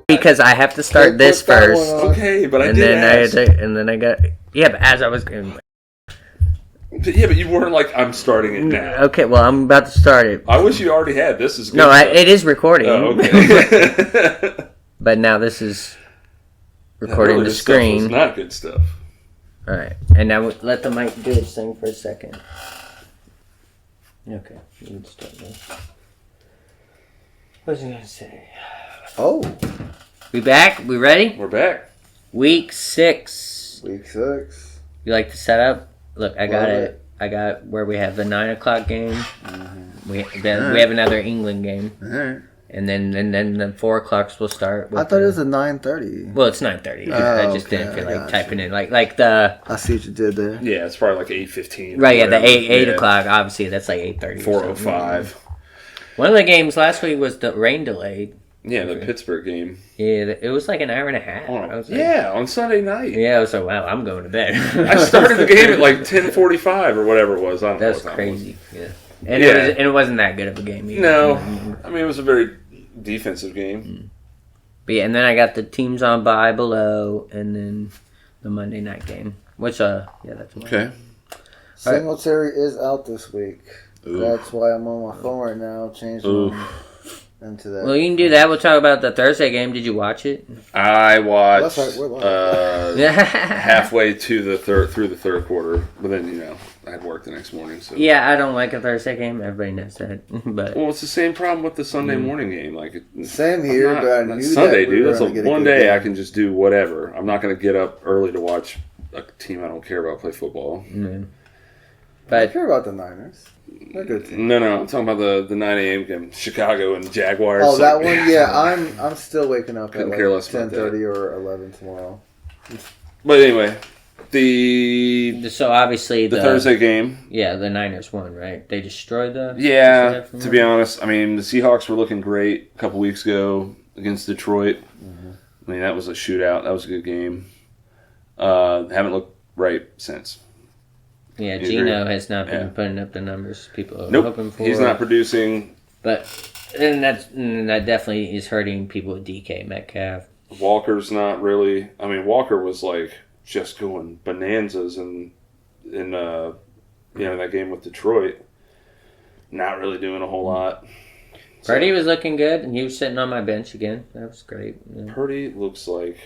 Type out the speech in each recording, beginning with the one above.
because I have to start this Put that first. one on. Okay, but I And did then ask. and then I got but as I was going, Yeah, but you weren't like, I'm starting it now. okay, well I'm about to start it. I wish you already had. This is good No, stuff. it is recording. Oh, okay. But now this is recording Really, the this stuff was screen. not good stuff. All right, and now let the mic do its thing for a second. Okay, you can start now. What was I gonna say? Oh, We back? We ready? We're back. Week 6. week 6. You like the setup? Look, I got Love it. it. I got where we have the 9 o'clock game. Mm-hmm. We have another England game, All right. and then the 4 o'clocks will start. With I thought it was a 9:30. Well, it's 9:30. I just didn't feel I like got typing you. in like the I see what you did there. Yeah, it's probably like 8:15. right. Yeah, the whatever. 8 Yeah. o'clock. Obviously, that's like 8:30. 4:05. One of the games last week was the rain delayed. Yeah, the Pittsburgh game. Yeah, it was like an hour and a half. I was like, On Sunday night. yeah. I was like, wow, I'm going to bed. I started the game at like 10:45 or whatever it was. I don't know That's what time it was. crazy. Yeah, and Yeah. it wasn't that good of a game either. No, I mean it was a very defensive game. But yeah, and then I got the teams on bye below, and then the Monday night game, which that's Okay. Singletary is out this week. Ooh. That's why I'm on my phone right now. Changed Ooh. one into that. Well, you can do that. We'll talk about the Thursday game. Did you watch it? I watched That's right, we're live. halfway to the through the third quarter, but then I had work the next morning. So Yeah, I don't like a Thursday game. Everybody knows that. But Well, it's the same problem with the Sunday morning game. Like Same here, but I knew Sunday, that we dude. were That's gonna get a one good day game. I can just do whatever. I'm not going to get up early to watch a team I don't care about play football. I but care about the Niners. They're a good team. No, I'm talking about the 9 a.m. game, Chicago and Jaguars. Oh, that one. Yeah, I'm still waking up Couldn't at care like less about 10:30 or 11 tomorrow. But anyway, the so obviously the Thursday game. Yeah, the Niners won, right? They destroyed the. Yeah, to be honest, I mean the Seahawks were looking great a couple weeks ago against Detroit. Mm-hmm. I mean that was a shootout. That was a good game. Haven't looked right since. Yeah, You Gino agree? has not been Yeah. putting up the numbers people are Nope, hoping for. he's not producing. But and that definitely is hurting people with DK Metcalf. Walker's not really. I mean, Walker was like just going bonanzas in that game with Detroit. Not really doing a whole lot. Purdy was looking good, and he was sitting on my bench again. That was great. Yeah. Purdy looks like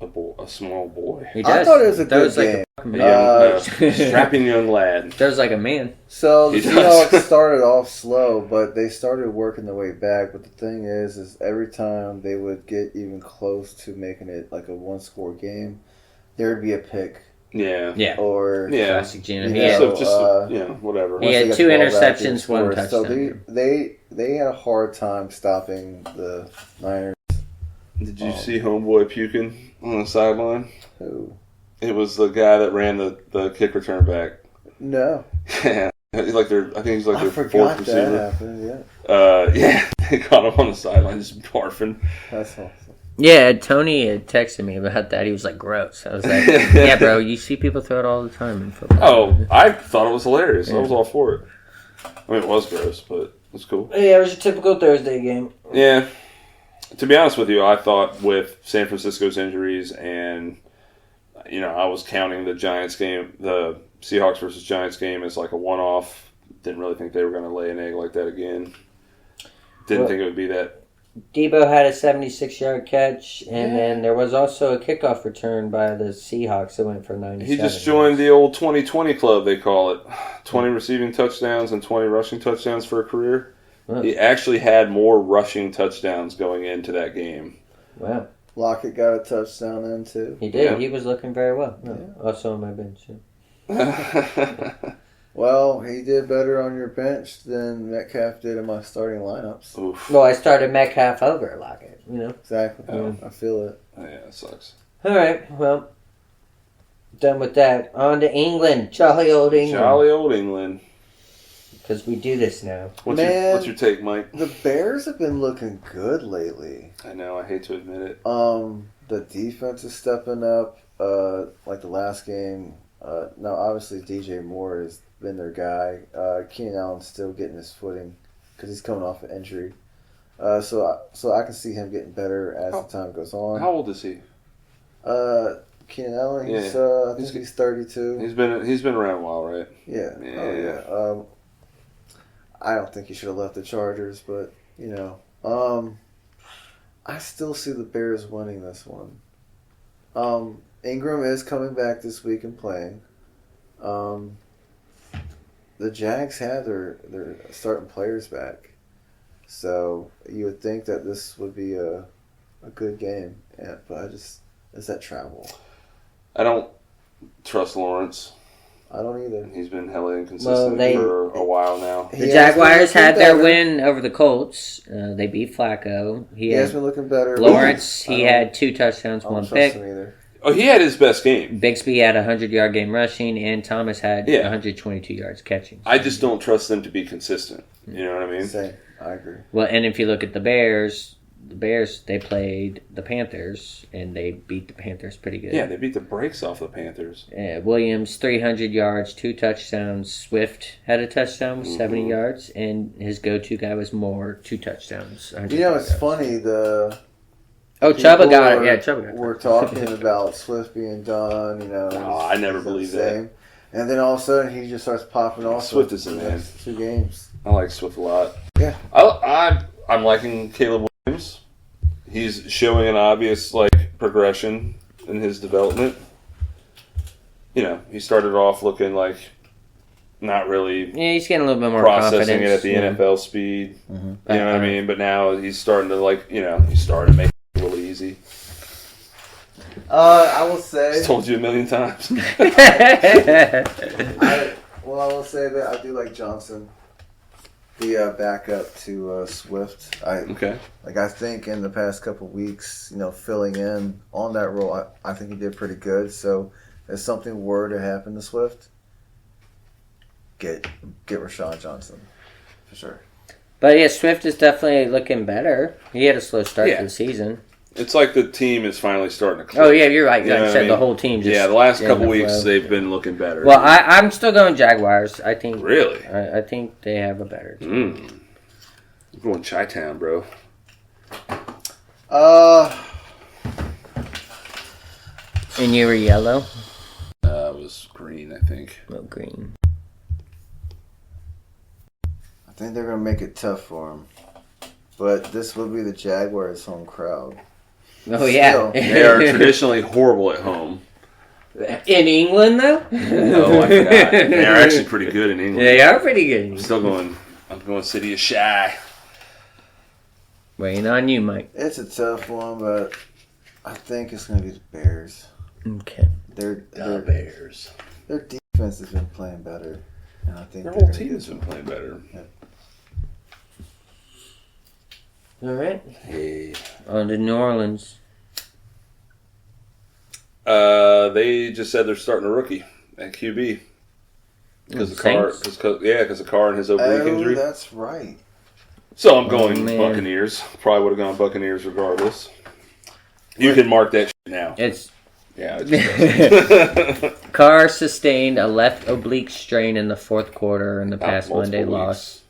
a small boy. He I does. thought it was a That good was like game. a Strapping young lad. That was like a man. So the He does. Seahawks started off slow, but they started working their way back. But the thing is every time they would get even close to making it like a one-score game, there would be a pick Yeah. Yeah. or Yeah. Classic Gino. Yeah. He had, So just whatever. He once had they got 2 the ball back, they interceptions, scored. 1 touchdown. So they had a hard time stopping the Niners. Did you see homeboy puking on the sideline? Who? It was the guy that ran the kick return back. No, Yeah. He's like I think he's like I their forgot fourth that receiver. happened. Yeah, Yeah, they caught him on the sideline just barfing. that's awesome. yeah, Tony had texted me about that. He was like, gross. I was like, yeah, bro, you see people throw it all the time in football. Oh, I thought it was hilarious. I was all for it. I mean, it was gross, but it was cool. Yeah, it was your typical Thursday game. Yeah. To be honest with you, I thought with San Francisco's injuries and, I was counting the Giants game, the Seahawks versus Giants game as like a one-off. Didn't really think they were going to lay an egg like that again. Didn't think it would be that. Debo had a 76-yard catch, and then there was also a kickoff return by the Seahawks that went for 97. He just joined the old 2020 club, they call it. 20 receiving touchdowns and 20 rushing touchdowns for a career. Wow. He actually had more rushing touchdowns going into that game. Wow. Lockett got a touchdown in too. He did. Yeah. He was looking very well. Also on my bench. Yeah. Well, he did better on your bench than Metcalf did in my starting lineups. Oof. Well, I started Metcalf over Lockett, Exactly. Oh. I feel it. Yeah, that sucks. All right, well, done with that. On to England. Jolly old England. Jolly old England. Because we do this now. What's your take, Mike? The Bears have been looking good lately. I know, I hate to admit it. The defense is stepping up. Like the last game. Now, obviously, DJ Moore has been their guy. Keenan Allen's still getting his footing because he's coming off an injury. So I can see him getting better as the time goes on. How old is he? Keenan Allen, he's Yeah. I think he's 32. He's been around a while, right? Yeah. Yeah. I don't think he should have left the Chargers, but I still see the Bears winning this one. Ingram is coming back this week and playing. The Jags have their starting players back, so you would think that this would be a good game. Yeah, but it's that travel. I don't trust Lawrence. I don't either. He's been hella inconsistent Well, for a while now. The He Jaguars has been had looking their better. win over the Colts. They beat Flacco. He has been looking better. Lawrence, I he don't- had 2 touchdowns, I don't 1 trust pick. him either. Oh, he had his best game. Bixby had a 100-yard game rushing, and Thomas had Yeah. 122 yards catching. I just don't trust them to be consistent. You know what I mean? Same. I agree. Well, and if you look at the Bears, they played the Panthers, and they beat the Panthers pretty good. Yeah, they beat the brakes off the Panthers. Williams, 300 yards, 2 touchdowns. Swift had a touchdown with 70 Mm-hmm. yards, and his go-to guy was Moore, 2 touchdowns. 100 You know, it's yards. funny. Chuba got it. People Yeah, Chuba got it. We're talking about Swift being done. Oh, I never believed that. And then all of a sudden, he just starts popping off. Swift is the the man. next 2 games. I like Swift a lot. Yeah. I'm liking Caleb Williams. He's showing an obvious progression in his development. You know, he started off looking like not really Yeah, he's getting a little bit more processing confidence. it at the yeah. NFL speed. Mhm. You know what I mean? But now he's starting to he started making it a little easy. I will say. I've told you a million times. I will say that I do like Johnson, the backup to Swift. Okay. I think in the past couple weeks, filling in on that role, I think he did pretty good. So if something were to happen to Swift, get Rashawn Johnson for sure. But yeah, Swift is definitely looking better. He had a slow start Yeah. to the season. It's like the team is finally starting to click. Oh yeah, you're right. You know Like I what said, I the mean? whole team just The last in couple the weeks flow. they've been looking better. Well, I'm still going Jaguars. I think Really? I think they have a better team. I'm going Chi-Town, bro. And you were yellow. It was green, I think. Oh, green. I think they're gonna make it tough for him, but this will be the Jaguars' home crowd. Oh yeah. Still. They are traditionally horrible at home. In England though. Oh, I forgot. They are actually pretty good in England. They are pretty good. I'm going City of Shy. Waiting on you, Mike. It's a tough one, but I think it's gonna be the Bears. Okay. Their Bears. defense has been playing better, and I think Their they're whole gonna team get has been playing better. All right. Hey. On to New Orleans. They just said they're starting a rookie at QB because the car, Saints? because the car and his oblique injury. That's right. So I'm going man. Buccaneers. Probably would have gone Buccaneers regardless. You can mark that shit now. It's Yeah. It's Carr sustained a left oblique strain in the fourth quarter in the past Multiple Monday weeks. loss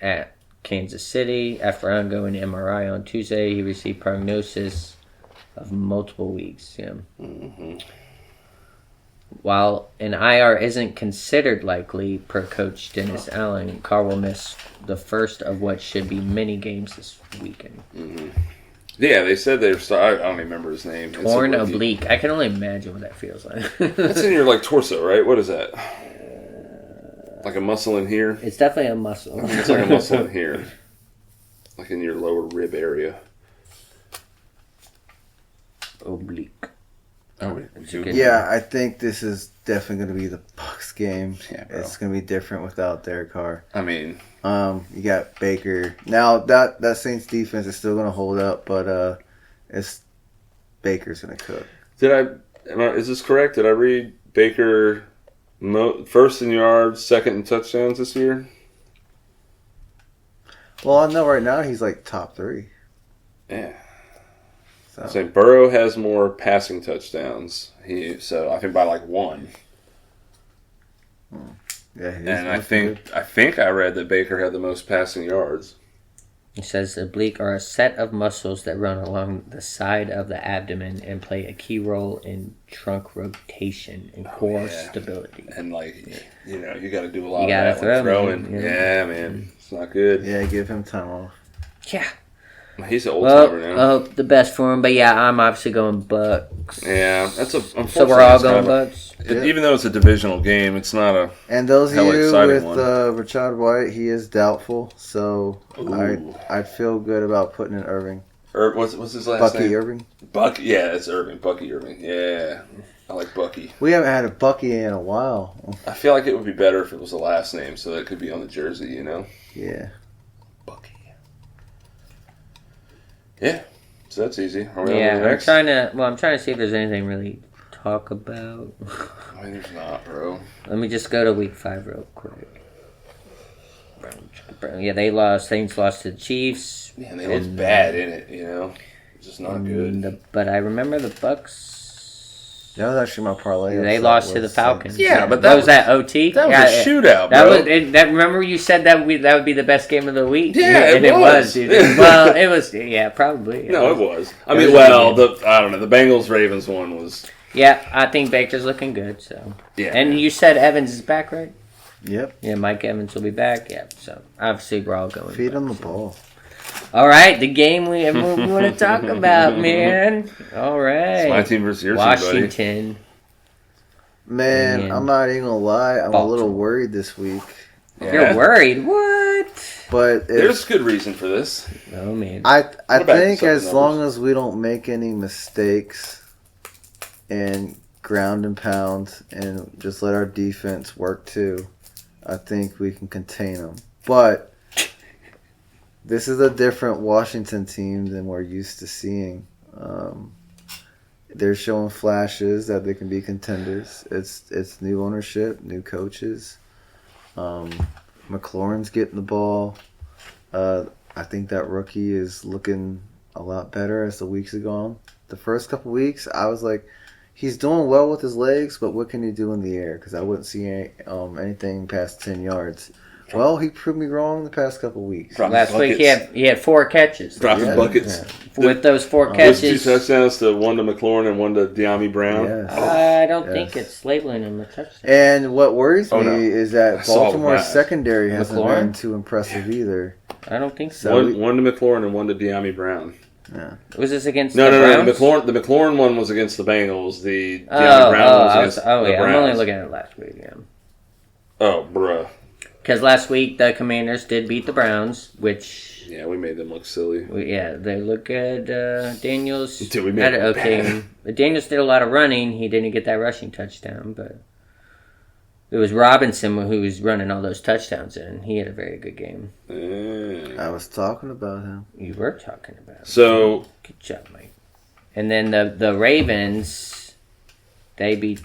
at Kansas City. After undergoing MRI on Tuesday, he received prognosis of multiple weeks. Yeah. Mm-hmm. While an IR isn't considered likely, per coach Dennis Allen, Carr will miss the first of what should be many games this weekend. Yeah, they said they were. I don't even remember his name. It's Torn a rookie. oblique. I can only imagine what that feels like. That's in your torso, right? What is that? Like a muscle in here. It's definitely a muscle. It's like a muscle in here, like in your lower rib area. Oblique. Oh, good. Yeah, I think this is definitely going to be the Bucs game. Yeah, bro. It's going to be different without Derek Carr. I mean, You got Baker. Now that Saints defense is still going to hold up, but it's Baker's going to cook. is this correct? Did I read Baker first in yards, second in touchdowns this year? Well, I know right now he's like top 3. Yeah. So. So Burrow has more passing touchdowns. So I think by 1. Yeah, And I think I read that Baker had the most passing yards. It says oblique are a set of muscles that run along the side of the abdomen and play a key role in trunk rotation and core stability. And you got to do a lot You of gotta that throw, when throwing. man. Yeah, man, it's not good. Yeah, give him time off. Yeah. He's an old timer now. Well, the best for him, but yeah, I'm obviously going Bucks. Yeah, that's unfortunately. So we're all it's kind going of Bucks. Even though it's a divisional game, it's not a. And those of Hell you exciting with one. Rashad White, he is doubtful, so Ooh. I'd feel good about putting in Irving. What's his last Bucky name? Irving. Bucky. Yeah, it's Irving. Bucky Irving. Yeah, I like Bucky. We haven't had a Bucky in a while. I feel like it would be better if it was the last name, so that it could be on the jersey. Yeah. Bucky. Yeah. So that's easy. Are we on Yeah, to the I'm next? trying to see if there's anything really to talk about. I mean, there's not, bro. Let me just go to week 5 real quick. Yeah, they lost. Saints lost to the Chiefs. Man, they look bad in it. It's just not good. But I remember the Bucks. That was actually my parlay. They upset lost to was the Falcons. Yeah, but that was at OT. That was a shootout, That bro. was. Remember you said that would be the best game of the week. Yeah, and it was. dude. Well, it was. Yeah, probably. Yeah. No, it was. I It mean, was well, a good I don't know. The Bengals-Ravens one was. Yeah, I think Baker's looking good. So. Yeah. And you said Evans is back, right? Yep. Yeah, Mike Evans will be back. Yeah, so obviously we're all going. Feed him the Bucks. ball. All right, the game we want to talk about, man. All right, It's my team versus your team, buddy. Washington. Man, Man. I'm not even gonna lie. I'm a Baltimore. little worried this week. Yeah. You're worried? What? But There's good reason for this. Oh man. I about think some as numbers? long as we don't make any mistakes and ground and pound and just let our defense work too, I think we can contain them. But this is a different Washington team than we're used to seeing. They're showing flashes that they can be contenders. It's new ownership, new coaches. McLaurin's getting the ball. I think that rookie is looking a lot better as the weeks have gone. The first couple weeks, I was like, he's doing well with his legs, but what can he do in the air? Because I wouldn't see anything past 10 yards. Well, he proved me wrong the past couple weeks. Dropping Last week buckets. he had 4 catches. Dropping Yeah. buckets. With those 4 Those 2 catches, touchdowns to one to McLaurin and one to De'Ami Brown. Yes. I don't Yes. think it's labeling him a touchdown. And what worries Oh, me no. is I that saw Baltimore's that. secondary hasn't McLaurin? been too impressive either. I don't think so. So- One to McLaurin and one to De'Ami Brown. Was this against No, the no. Browns? The McLaurin one was against the Bengals. The De'Ami Oh, Brown one was against yeah. the I'm Browns. only looking at it last week. Yeah. Oh, bruh. Because last week the Commanders did beat the Browns, which Yeah, we made them look silly. they look good. Daniels Dude, we made had an them okay. bad. But Daniels did a lot of running. He didn't get that rushing touchdown, but it was Robinson who was running all those touchdowns in. He had a very good game. I was talking about him. You were talking about. So, Good job, Mike. And then the Ravens, they beat.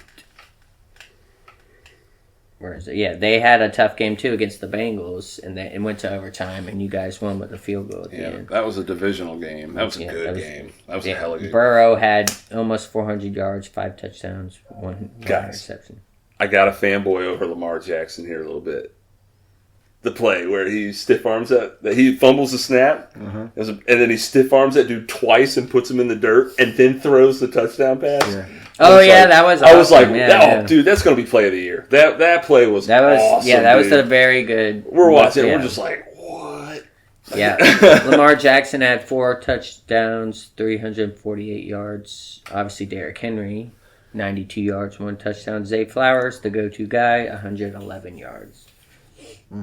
Where is it? Yeah, they had a tough game too against the Bengals, and it went to overtime, and you guys won with a field goal at the yeah, end. that was a divisional game. That was a Yeah, good that was- game. That was a Yeah, hell of a good game. Burrow had almost 400 yards, 5 touchdowns, one Guys. interception. I got a fanboy over Lamar Jackson here a little bit. The play where he stiff arms that he fumbles the snap, and then he stiff arms that dude twice and puts him in the dirt, and then throws the touchdown pass. Yeah. Oh was yeah, like- that was. I was like, awesome. Yeah, oh, dude, that's gonna be play of the year. That play was that was awesome, that was dude. a very good. We're watching. Yeah. We're just like, what? Yeah, Lamar Jackson had 4 touchdowns, 348 yards. Obviously, Derrick Henry, 92 yards, 1 touchdown. Zay Flowers, the go-to guy, 111 yards.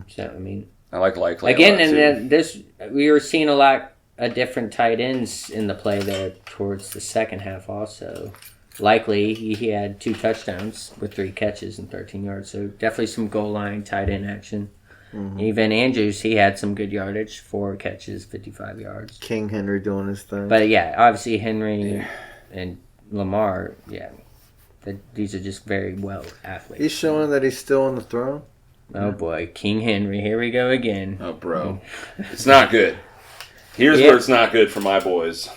So I mean, I like Likely again, a lot, and too. then this we were seeing a lot of different tight ends in the play there towards the second half. Also, Likely he had 2 touchdowns with 3 catches and 13 yards. So definitely some goal line tight end action. Even Andrews, he had some good yardage, 4 catches, 55 yards. King Henry doing his thing. But yeah, obviously Henry and Lamar, these are just very well athletes. He's showing that he's still on the throne. Oh boy, King Henry, here we go again. Oh, bro. It's not good. Here's Yeah. where it's not good for my boys,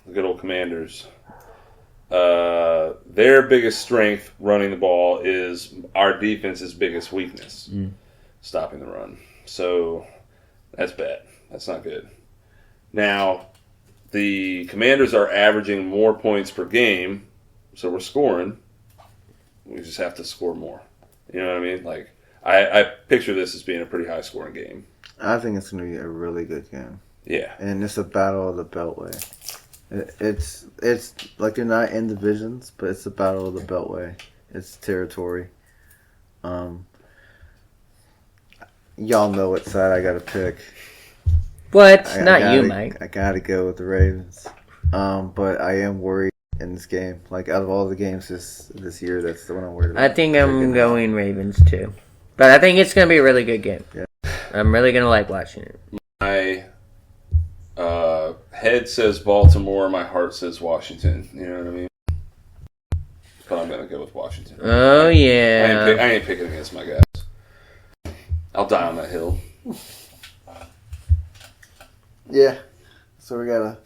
the good old Commanders. Their biggest strength running the ball is our defense's biggest weakness, stopping the run. So that's bad. That's not good. Now, the Commanders are averaging more points per game, so we're scoring. We just have to score more. You know what I mean? Like, I picture this as being a pretty high-scoring game. I think it's going to be a really good game. Yeah. And it's a battle of the Beltway. It's like they're not in divisions, but it's a battle of the Beltway. It's territory. Y'all know what side I got to pick. What? I Not gotta, you, Mike. I got to go with the Ravens. But I am worried in this game. Like, out of all the games this year, that's the one I'm worried about. I think I'm going Ravens too. But I think it's going to be a really good game. Yeah. I'm really going to like watching it. My head says Baltimore, my heart says Washington. You know what I mean? But I'm going to go with Washington. Oh, yeah. I ain't picking against my guys. I'll die on that hill. Yeah. So we got to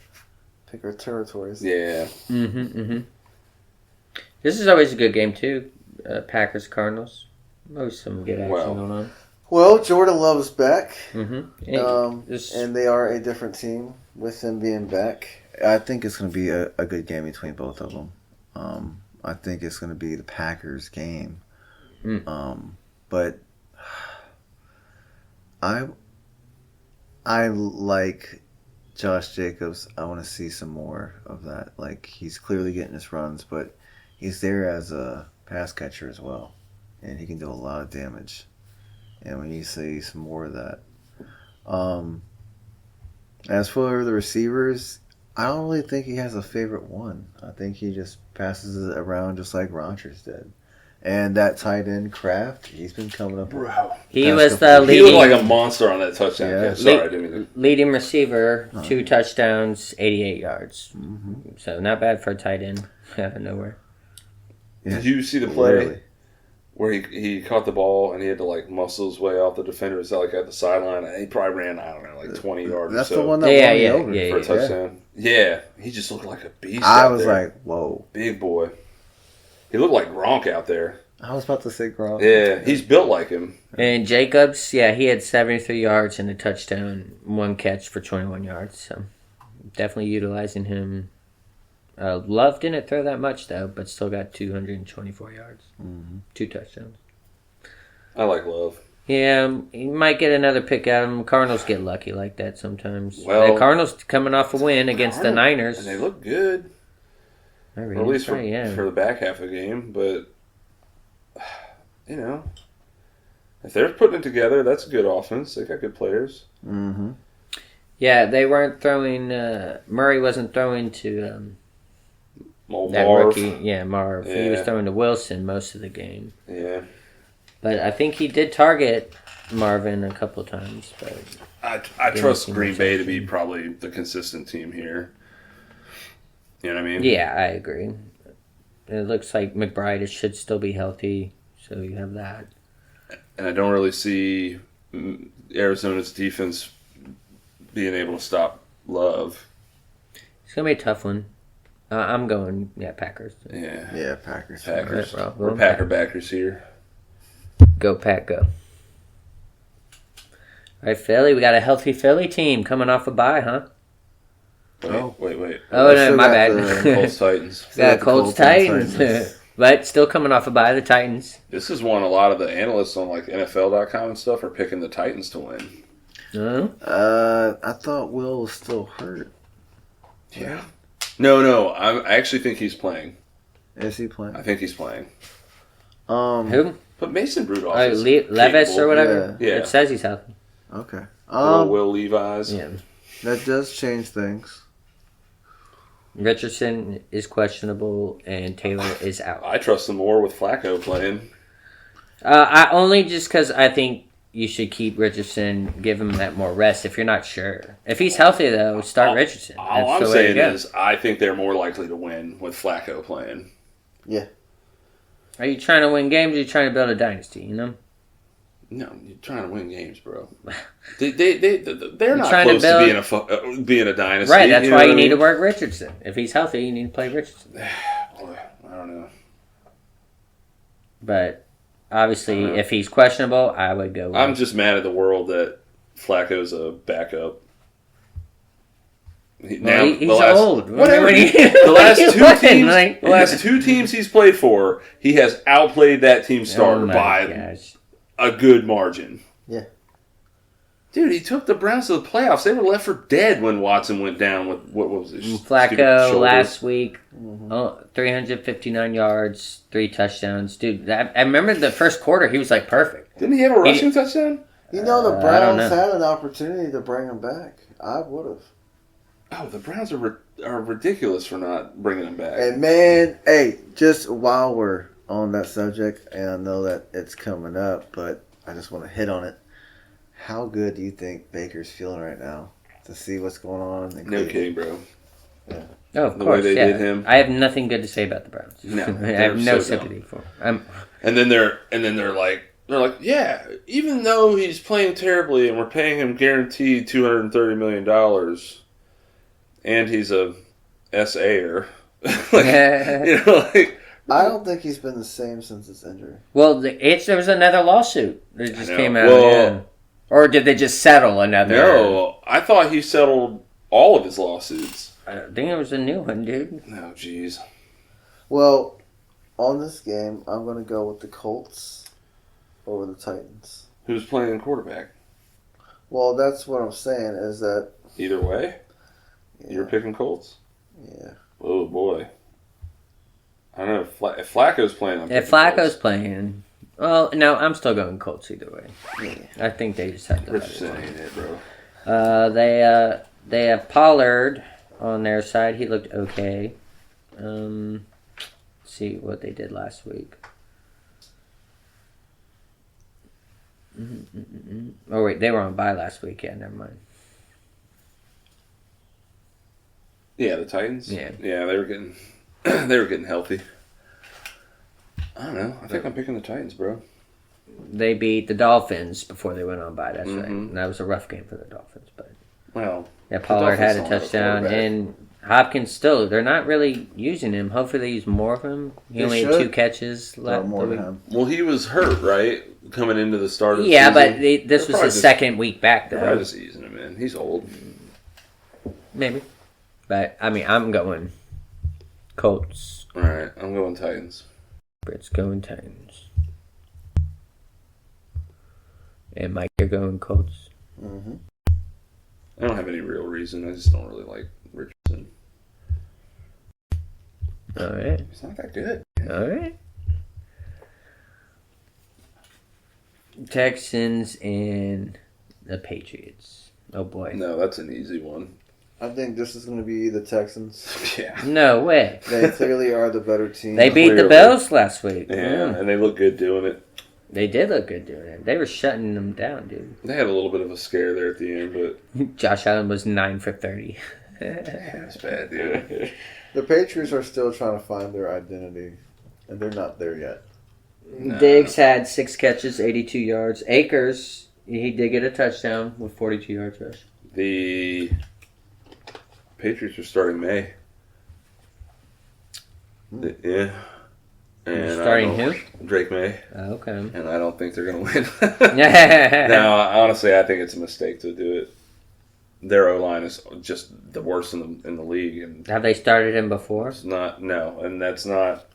pick our territories. Yeah. This is always a good game, too. Packers-Cardinals. Always some good action going on. Well, Jordan Love is back. And they are a different team with him being back. I think it's going to be a good game between both of them. I think it's going to be the Packers game. But I like Josh Jacobs. I want to see some more of that. Like, he's clearly getting his runs, but he's there as a pass catcher as well. And he can do a lot of damage. And we need to see some more of that. As for the receivers, I don't really think he has a favorite one. I think he just passes it around just like Rodgers did. And that tight end Kraft, he's been coming up. Bro. he was the He looked leading, like a monster on that touchdown. Yeah. Yeah. Sorry, I didn't mean leading receiver, 2 touchdowns, 88 yards. So not bad for a tight end out of nowhere. Yeah. Did you see the play Literally. where he caught the ball and he had to like muscle his way off the defenders like at the sideline? And he probably ran, I don't know, like 20 yards That's or so the one that Yeah, won me yeah, over. yeah, for a touchdown. Yeah, he just looked like a beast. I out was there. like, whoa. Big boy. He looked like Gronk out there. I was about to say Gronk. Yeah, he's built like him. And Jacobs, yeah, he had 73 yards and a touchdown, 1 catch for 21 yards. So definitely utilizing him. Love didn't throw that much, though, but still got 224 yards. 2 touchdowns. I like Love. Yeah, he might get another pick out of him. Cardinals get lucky like that sometimes. Well, the Cardinals coming off a win against the Niners. And they look good. Or Or at least for the back half of the game. But, you know, if they're putting it together, that's a good offense. They got good players. Mm-hmm. Yeah, they weren't throwing. Murray wasn't throwing to that Marv. rookie. Yeah, Marv. Yeah. He was throwing to Wilson most of the game. Yeah. But I think he did target Marvin a couple times. But I trust too Green much Bay to action. be probably the consistent team here. You know what I mean? yeah, I agree. It looks like McBride should still be healthy, so you have that. And I don't really see Arizona's defense being able to stop Love. It's gonna be a tough one. I'm going Packers. Yeah. Yeah, Packers. Packers. All right, We're well, Packer backers here. Go Pack, go. All right, Philly. We got a healthy Philly team coming off a bye, huh? Wait. Oh, I no, still my got bad. the Colts Titans. We got got the Colts Colts and Titans. Titans. But still coming off a bye, the Titans. This is one a lot of the analysts on like NFL.com and stuff are picking the Titans to win. I thought Will was still hurt. Yeah. No. I actually think he's playing. Is he playing? I think he's playing. Who? But Mason Rudolph is Levis capable. or whatever? Yeah. It says he's healthy. Okay. Will Levis. Yeah. That does change things. Richardson is questionable and Taylor is out. I trust him more with Flacco playing. I only just because I think you should keep Richardson, give him that more rest if you're not sure. If he's healthy, though, start Richardson. All That's I'm the way to saying go. is I think they're more likely to win with Flacco playing. Yeah. Are you trying to win games or are you trying to build a dynasty, you know? No, you're trying to win games, bro. They're not trying to close to build- being a dynasty. Right, that's you know why what you I need to mean? work Richardson. If he's healthy, you need to play Richardson. Boy, I don't know. But obviously, if he's questionable, I would go with I'm just mad at the world that Flacco's a backup. He's old. Whatever. When he- The last when he two won, teams, like- the last two teams he's played for, he has outplayed that team starter Oh my by gosh. a good margin. Yeah. Dude, he took the Browns to the playoffs. They were left for dead when Watson went down with what was it? stupid Flacco shoulder. last week, 359 yards, 3 touchdowns. Dude, I remember the first quarter, he was like perfect. Didn't he have a rushing touchdown? You know, the I don't Browns know. had an opportunity to bring him back. I would have. Oh, the Browns are ridiculous for not bringing him back. And man, hey, just while we're on that subject, and I know that it's coming up, but I just want to hit on it. How good do you think Baker's feeling right now to see what's going on? In No Cleveland? kidding, bro. Oh, of The way course, they yeah. did him. I have nothing good to say about the Browns. No, I they're have no so dumb. sympathy for them. And then they're like, yeah, even though he's playing terribly and we're paying him guaranteed $230 million, and he's a SA'er, like, I don't think he's been the same since his injury. Well, there was another lawsuit that just know. came out. Well- yeah. Or did they just settle another? no, I thought he settled all of his lawsuits. I think it was a new one, dude. No, jeez. Well, on this game, I'm going to go with the Colts over the Titans. Who's playing quarterback? Well, that's what I'm saying is that. Either way, you're picking Colts. Yeah. Oh boy. I don't know if Flacco's playing. I'm If picking Flacco's Colts. playing, well, no, I'm still going Colts either way. Yeah. I think they just have the Richardson better ain't it, bro. one. They have Pollard on their side. He looked okay. Let's see what they did last week. Oh wait, they were on bye last week. Yeah, never mind. Yeah, the Titans. Yeah. they were getting they were getting healthy. I don't know. I think I'm picking the Titans, bro. They beat the Dolphins before they went on bye. That's right. Mhm. And that was a rough game for the Dolphins, but Well, yeah, Pollard Dolphins had a don't have a touchdown, quarterback. and Hopkins still. They're not really using him. Hopefully, they use more of him. He They only had should. 2 catches Throw left. more to him. well, he was hurt, right, coming into the start of the Yeah, season. but this They're was probably his just- second week back, They're though. probably just easing him in. He's old. Maybe. But, I mean, I'm going Colts. All right, I'm going Titans. Britt's going Titans. And Mike, you're going Colts. Mm-hmm. I don't have any real reason. I just don't really like Richardson. All right. He's not that good. All right. Texans and the Patriots. Oh, boy. No, that's an easy one. I think this is going to be the Texans. Yeah. No way. They clearly are the better team. They beat the Clearly. Bills last week. Yeah, and they look good doing it. They did look good doing it. They were shutting them down, dude. They had a little bit of a scare there at the end, but Josh Allen was 9 for 30. that's bad, dude. The Patriots are still trying to find their identity, and they're not there yet. Nah. Diggs had 6 catches, 82 yards. Akers, he did get a touchdown with 42 yards rush. The Patriots are starting May. Yeah. And Starting I don't- who? Drake May. Okay. And I don't think they're going to win. No, honestly, I think it's a mistake to do it. Their O-line is just the worst in the league. And Have they started him before? it's not, no. And that's not.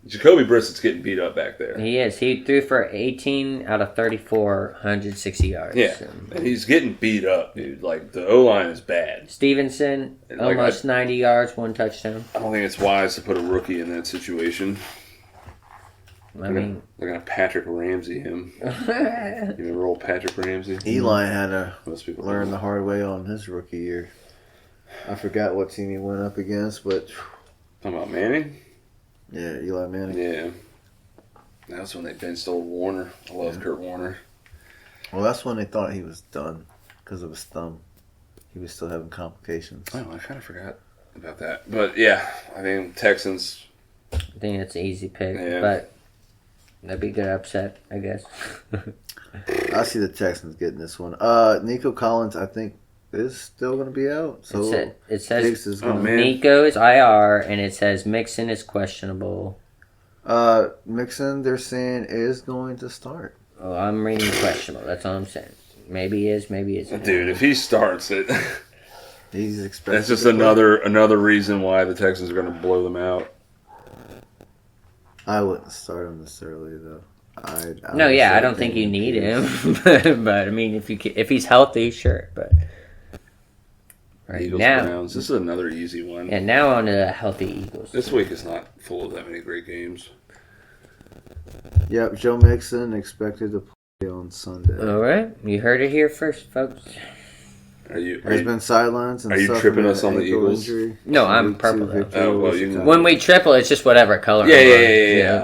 Jacoby Brissett's getting beat up back there. He is. He threw for 18 out of 34, 160 yards. Yeah. And he's getting beat up, dude. Like, the O-line is bad. Stevenson, And, like, almost 90 yards, 1 touchdown. I don't think it's wise to put a rookie in that situation. I mean, They're going to Patrick Ramsey him. You remember old Patrick Ramsey? Eli had to Most people learn don't. the hard way on his rookie year. I forgot what team he went up against, but Talking about Manning? yeah, Eli Manning. Yeah. That's when they benched old Warner. I love Kurt Warner. Well, that's when they thought he was done because of his thumb. He was still having complications. Oh, I kind of forgot about that. But yeah, I think Texans. I think it's an easy pick, Yeah. but that'd be a good upset, I guess. I see the Texans getting this one. Nico Collins, I think, is still going to be out. So it says Diggs is going Oh, to. man. Nico is IR, and it says Mixon is questionable. Mixon, they're saying, is going to start. Oh, I'm reading questionable. That's all I'm saying. Maybe he is, maybe he isn't. Dude, if he starts it. He's expected. That's just to play. another reason why the Texans are going to blow them out. I wouldn't start him this early though. No, would yeah, I start don't think you Damian need Pierce. him, but I mean, if he's healthy, sure. But right Eagles now, Browns. This is another easy one. and now on to the healthy Eagles. This week is not full of that many great games. Yep, Joe Mixon expected to play on Sunday. All right, you heard it here first, folks. There's been sidelines and are you suffering tripping us an on the ankle Eagles? Injury. No, I'm Week purple, two though. victory Oh, well, was you can- Chicago. When we triple, it's just whatever color. Yeah,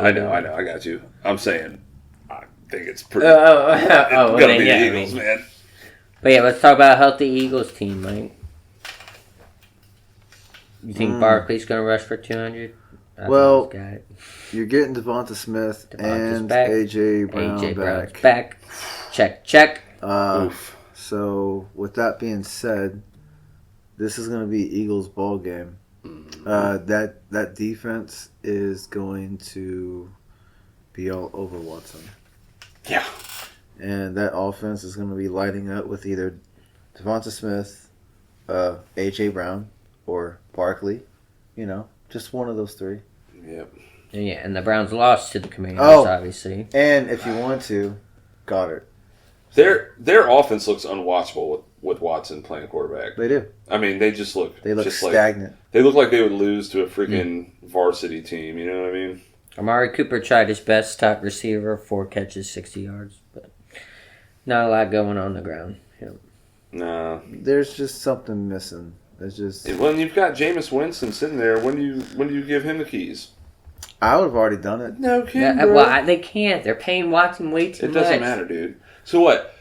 I'm on. yeah. I know. I got you. I'm saying, I think it's pretty. Well, Gotta then, be yeah, the I Eagles, mean- man. But yeah, let's talk about a healthy Eagles team, Mike. You think Barkley's going to rush for 200? Well, got it. You're getting Devonta Smith Devonta's and back. AJ Brown AJ Brown's back. back. Check. Oof. So with that being said, this is going to be Eagles ball game. That defense is going to be all over Watson, Yeah. and that offense is going to be lighting up with either Devonta Smith, AJ Brown, or Barkley. You know, just one of those three. Yep. Yeah, and the Browns lost to the Commanders, Oh. obviously. And if you want to, Goddard. Their offense looks unwatchable with Watson playing quarterback. They do. I mean, they just look. They look just stagnant. They look like they would lose to a freaking varsity team. You know what I mean? Amari Cooper tried his best, top receiver, 4 catches, 60 yards, but not a lot going on the ground. Yep. Nah. There's just something missing. There's just. When you've got Jameis Winston sitting there, when do you give him the keys? I would have already done it. No kidding, Yeah, bro. well, they can't. They're paying Watson way too It much. doesn't matter, dude. So what?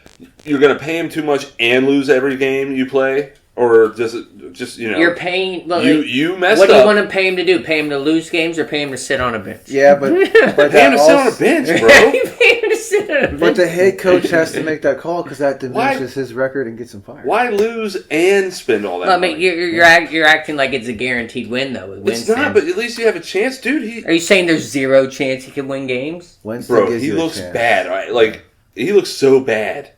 You're going to pay him too much and lose every game you play? Or does it just, You're paying. Look, you messed what do you up. want to pay him to do? Pay him to lose games or pay him to sit on a bench? Yeah, but Pay him that to sit on a also- bench, bro. You pay him to sit on a bench. But the head coach has to make that call because that diminishes his record and gets him fired. Why lose and spend all that Well, I money? mean, you're acting like it's a guaranteed win, though. With It's Winston. not, but at least you have a chance, dude. Are you saying there's zero chance he can win games? Winston Bro, gives he you a looks chance. bad. Right? Like, he looks so bad.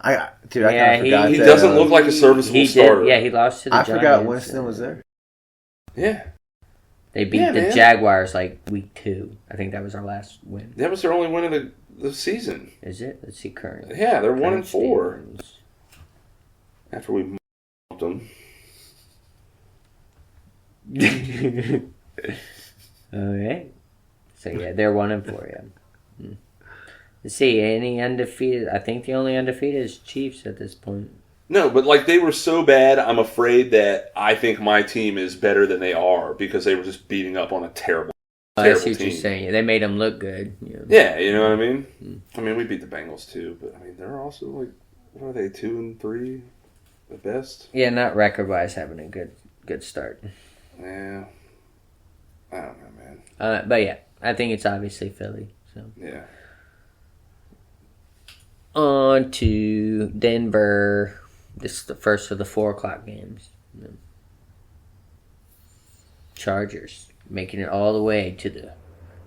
I Yeah, kind of forgot He that. doesn't look like a serviceable He starter. did. Yeah, he lost to the I Giants. forgot Winston was there. Yeah. They beat Yeah, the man. Jaguars like week 2. I think that was our last win. That was their only win of the season. Is it? Let's see current. Yeah, they're current 1-4 standings. after we m***ed them. Okay. So yeah, they're 1-4. Yeah. Let's see, any undefeated? I think the only undefeated is Chiefs at this point. No, but like they were so bad, I'm afraid that I think my team is better than they are because they were just beating up on a terrible I see what team. you're saying. They made them look good. Yeah. Yeah, you know what I mean? I mean, we beat the Bengals too, but I mean, they're also like, what are they, 2-3 at best? Yeah, not record wise, having a good start. Yeah. I don't know, man. But yeah, I think it's obviously Philly. So Yeah. on to Denver. This is the first of the 4:00 games. Chargers making it all the way to the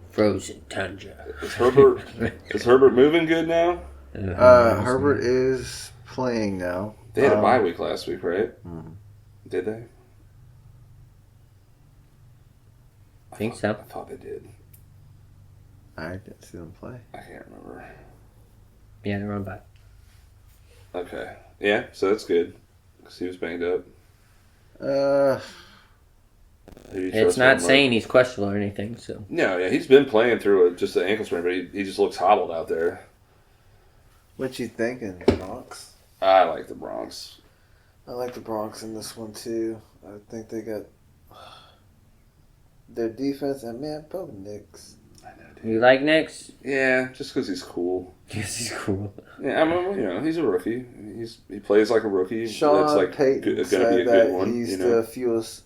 frozen tundra. Is Herbert moving good now? Herbert is playing now. They had a bye week last week, right? Did they? I think so. I thought they did. I didn't see them play. I can't remember. Yeah, they're on bye. Okay. Yeah, so that's good. Because he was banged up. Who do you It's trust not more? saying he's questionable or anything. So No, yeah, he's been playing through just an ankle sprain, but he just looks hobbled out there. What you thinking, Bronx? I like the Bronx. I like the Bronx in this one too. I think they got their defense and man, Bo Nix. you like Knicks? Yeah, just because he's cool. Yes, he's cool. Yeah, I mean, you know, he's a rookie. He plays like a rookie. Sean That's like Payton going to said be a that good one. he's You know? the fewest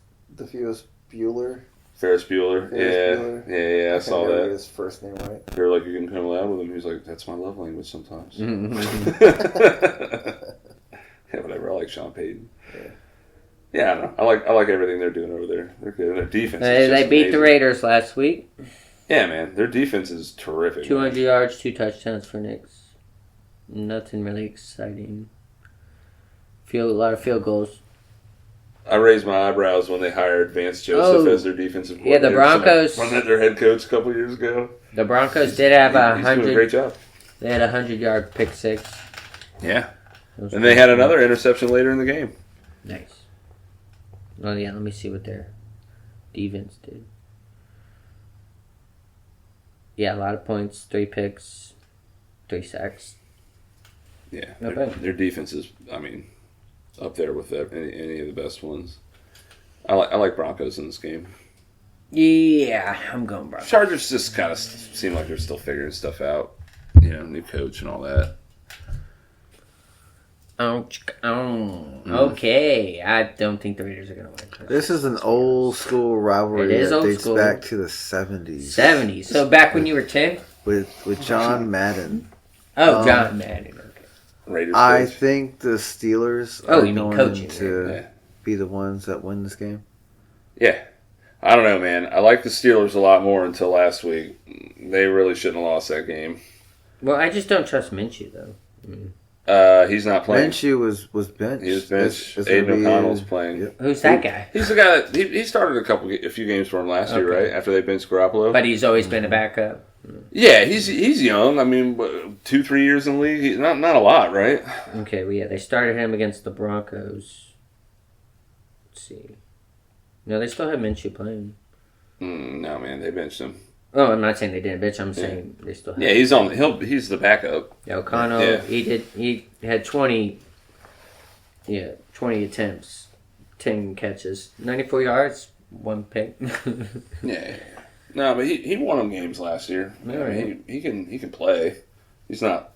Bueller. Ferris Bueller. Bueller. Yeah, I saw can't never get that. his first name right. They're like, you can come loud with him. He's like, that's my love language sometimes. Yeah, whatever. I like Sean Payton. Yeah, I know. I like everything they're doing over there. They're good. Their defense. Is They just beat the amazing. Raiders last week. Yeah, man. Their defense is terrific. 200 yards, 2 touchdowns for Knicks. Nothing really exciting. A lot of field goals. I raised my eyebrows when they hired Vance Joseph Oh. as their defensive Yeah, the coordinator. Broncos- Wasn't that their head coach a couple years ago? The Broncos did have He's doing a great 100. job. They had a 100-yard pick six. Yeah. That was And they had another interception later in the game. Nice. Oh yeah, let me see what their defense did. Yeah, a lot of points, 3 picks, 3 sacks. Yeah. Not Their, bad. their defense is, I mean, up there with any of the best ones. I like Broncos in this game. Yeah, I'm going Broncos. Chargers just kind of seem like they're still figuring stuff out. You know, new coach and all that. Okay, I don't think the Raiders are going to win. This is an old school rivalry It is that old dates school. back to the 70s. 70s. So back when you were 10? With John Madden. Oh, John Madden. Okay. Raiders I coach. think the Steelers Oh, are you mean going coaching, to Yeah. be the ones that win this game. Yeah. I don't know, man. I like the Steelers a lot more until last week. They really shouldn't have lost that game. Well, I just don't trust Minshew, though. He's not playing. Minshew was benched. He was benched. It's gonna Aiden be- O'Connell's playing. Yep. Who's that guy? He's the guy that he started a few games for him last year, Okay. right? After they benched Garoppolo. But he's always been a backup. Yeah, he's young. I mean, 2-3 years in the league, not a lot, right? Okay, well, yeah, they started him against the Broncos. Let's see. No, they still have Minshew playing. No, man, they benched him. Oh, I'm not saying they didn't, bitch. I'm saying they still have. Yeah, he's the backup. Yeah, O'Connell. Yeah. He had 20. Yeah, 20 attempts, 10 catches, 94 yards, 1 pick. Yeah. No, but he won them games last year. I mean, he can play. He's not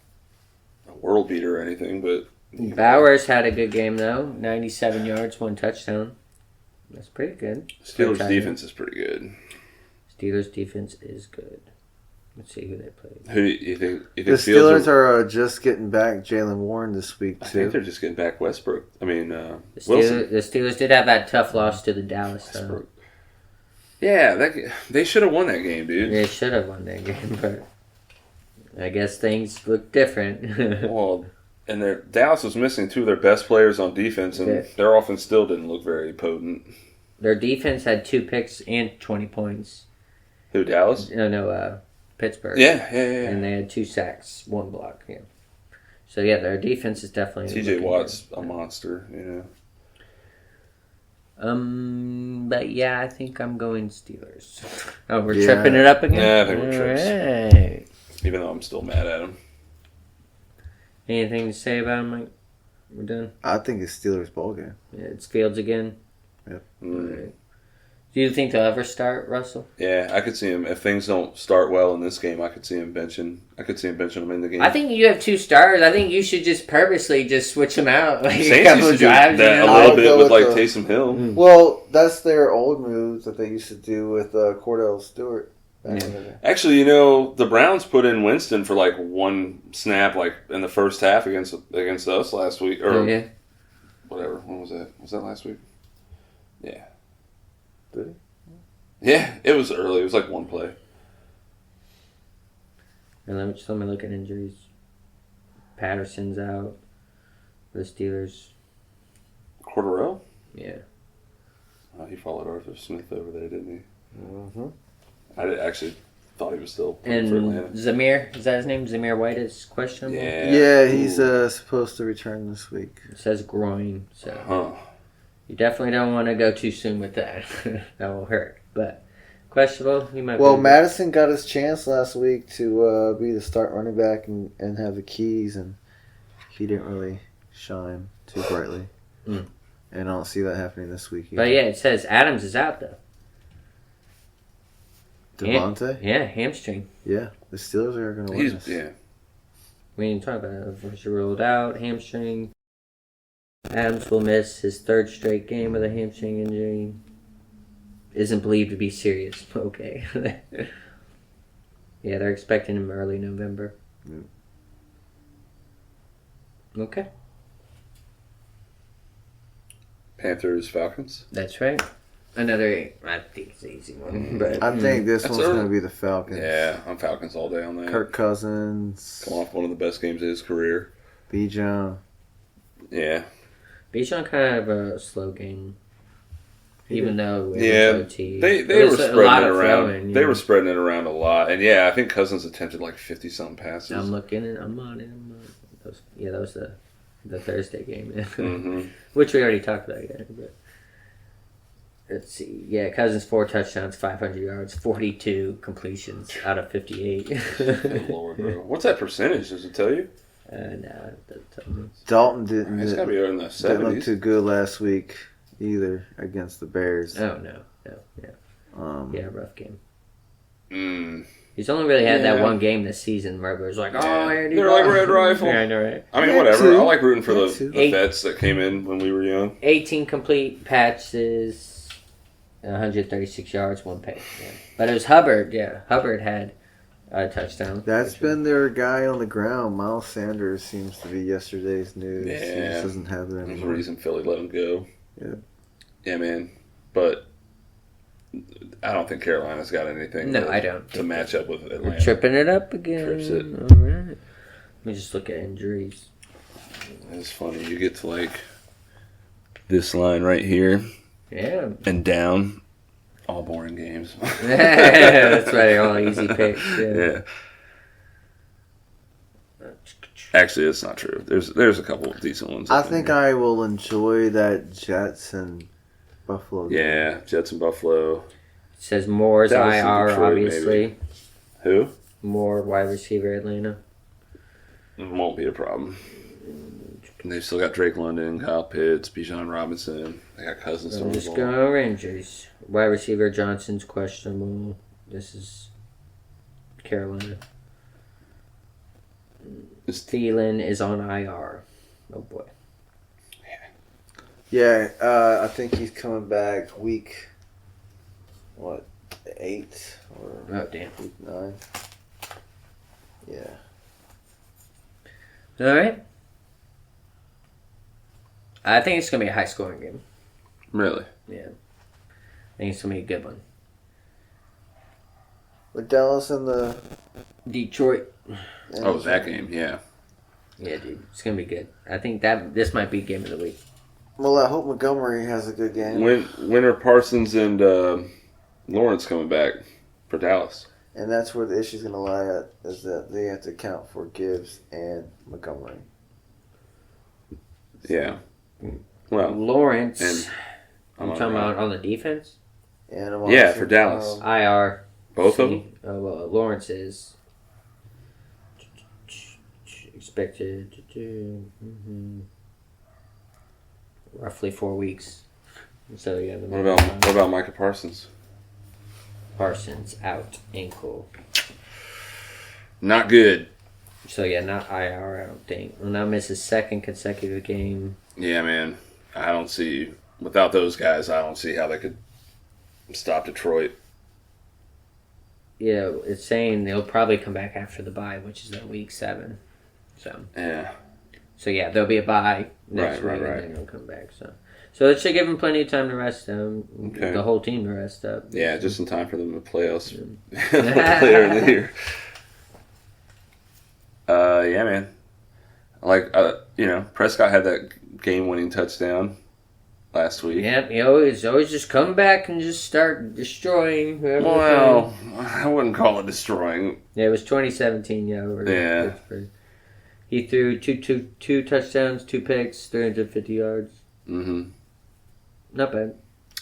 a world beater or anything, but he can Bowers had a good game though. 97 yards, 1 touchdown. That's pretty good. play. For a Steelers tight end. defense is pretty good. Steelers defense is good. Let's see who they played. Who do you think? You The think Fields Steelers are just getting back Jalen Warren this week I think too. they're just getting back Westbrook. I mean, The Wilson. Steelers did have that tough loss to the Dallas though. Westbrook. Yeah, they should have won that game, dude. They should have won that game, but I guess things look different. Well, and Dallas was missing 2 of their best players on defense, and Okay. their offense still didn't look very potent. Their defense had 2 picks and 20 points. Who, Dallas? No, Pittsburgh. Yeah. And they had 2 sacks, 1 block. Yeah. So yeah, their defense is definitely. TJ looking Watt's good. a monster, you know. But yeah, I think I'm going Steelers. Oh, we're Yeah. tripping it up again. Yeah, I think we're trips. Alright. Even though I'm still mad at him. Anything to say about him, Mike? We're done. I think it's Steelers ball game. Yeah, it's Fields again. Alright. Do you think they'll ever start Russell? Yeah, I could see him. If things don't start well in this game, I could see him benching. him in the game. I think you have 2 stars. I think you should just purposely just switch them out like a Saints couple used of to do drives. that you a know? little I'll bit go with with like the- Taysom Hill. Well, that's their old moves that they used to do with Cordell Stewart. Back in the day. Actually, you know, the Browns put in Winston for like 1 snap, like in the first half against us last week, or Yeah. whatever. When was that? Was that last week? Yeah. Did he? Yeah, it was early. It was like 1 play. And let me look at injuries. Patterson's out for the Steelers. Cordarrelle? Yeah. He followed Arthur Smith over there, didn't he? Mm-hmm. Actually thought he was still playing And for Atlanta. Zamir, is that his name? Zamir White is questionable. Yeah. Yeah, he's Ooh. supposed to return this week. It says groin, so Huh. you definitely don't want to go too soon with that. That will hurt. But questionable, he might. Well, be Madison got his chance last week to be the start running back and have the keys, and he didn't really shine too brightly. Mm. And I don't see that happening this week. But yeah, it says Adams is out though. Devontae? Yeah, hamstring. Yeah, the Steelers are going to win this. Yeah. We didn't talk about it. First ruled out, hamstring. Adams will miss his 3rd straight game with a hamstring injury. Isn't believed to be serious. Okay. Yeah, they're expecting him early November. Yeah. Okay. Panthers, Falcons. That's right. Another, I think it's an easy one. But I think this That's one's early. going to be the Falcons. Yeah, I'm Falcons all day on that. Kirk Cousins, Come off one of the best games of his career. Bijan. Yeah. Bijan kind of a slow game. even though it Yeah, was OT. they It were was a spreading lot it of around. throwing, They yeah. were spreading it around a lot, and yeah, I think Cousins attempted like 50-something passes. I'm looking and I'm on it. That was the Thursday game, Mm-hmm. which we already talked about. Yeah, but let's see. Yeah, Cousins 4 touchdowns, 500 yards, 42 completions out of 58. Good Lord, bro. What's that percentage? Does it tell you? No, that doesn't tell me. Dalton didn't, It's got to be in the didn't look 70s. too good last week either against the Bears. Oh no, yeah, Um, rough game. Mm. He's only really had that Yeah. one game this season where it was like, oh, Yeah. Andy They're like Dalton. Red Rifle. Yeah, I know, right? I mean, Yeah, whatever. too. I like rooting for Yeah, the too. vets that came in when we were young. 18 complete patches, 136 yards, 1 pick. Yeah. But it was Hubbard. Yeah, Hubbard had a touchdown. That's been their guy on the ground. Miles Sanders seems to be yesterday's news. He Yeah. just doesn't have it There's a anymore. reason Philly let him go. Yeah. Yeah, man. But I don't think Carolina's got anything No, I don't. to match up with We're Atlanta. tripping it up again. Trips it. All right. Let me just look at injuries. It's funny. You get to like this line right here Yeah. and down. All boring games. That's right, all easy picks. Yeah. Actually, it's not true. There's a couple of decent ones. I up in think here. I will enjoy that Jets and Buffalo game. Yeah, Jets and Buffalo. It says Moore's Dallas and IR, Detroit, obviously. Who? Moore, wide receiver, Atlanta. It won't be a problem. And they've still got Drake London, Kyle Pitts, Bijan Robinson. They got Cousins I'm throwing the just ball. going over injuries. Wide receiver Johnson's questionable. This is Carolina. Thielen is on IR. Oh boy. Yeah, I think he's coming back week, 8 or Oh damn. week 9? Yeah. All right. I think it's gonna be a high scoring game. Really? Yeah. I think it's gonna be a good one. With Dallas in the... Detroit. Oh, that game, yeah. Yeah, dude, it's gonna be good. I think this might be game of the week. Well, I hope Montgomery has a good game. When are Parsons and Lawrence coming back for Dallas? And that's where the issue's going to lie at, is that they have to account for Gibbs and Montgomery. Yeah. Well, Lawrence. and I'm on talking the about on the defense. And I'm Yeah, also- for Dallas. IR. both of them. Well, Lawrence is expected to do roughly 4 weeks. So yeah. What about Micah Parsons? Parsons out ankle? Not good. So yeah, not IR. I don't think. Will now miss his 2nd consecutive game. Yeah, man. I don't see without those guys. I don't see how they could stop Detroit. Yeah, it's saying they'll probably come back after the bye, which is in week 7. Yeah. So yeah, there'll be a bye next Right, week, right. and then they'll come back. So it should give them plenty of time to rest. Okay. The whole team to rest up. Yeah, just in time for them to play us later in the year. Yeah, man. Like, Prescott had that game-winning touchdown last week. Yep, he always just come back and just start destroying whoever. they're Well, playing. I wouldn't call it destroying. Yeah, it was 2017. Yeah, over Yeah. Pittsburgh. He threw two touchdowns, 2 picks, 350 yards. Mm-hmm. Not bad.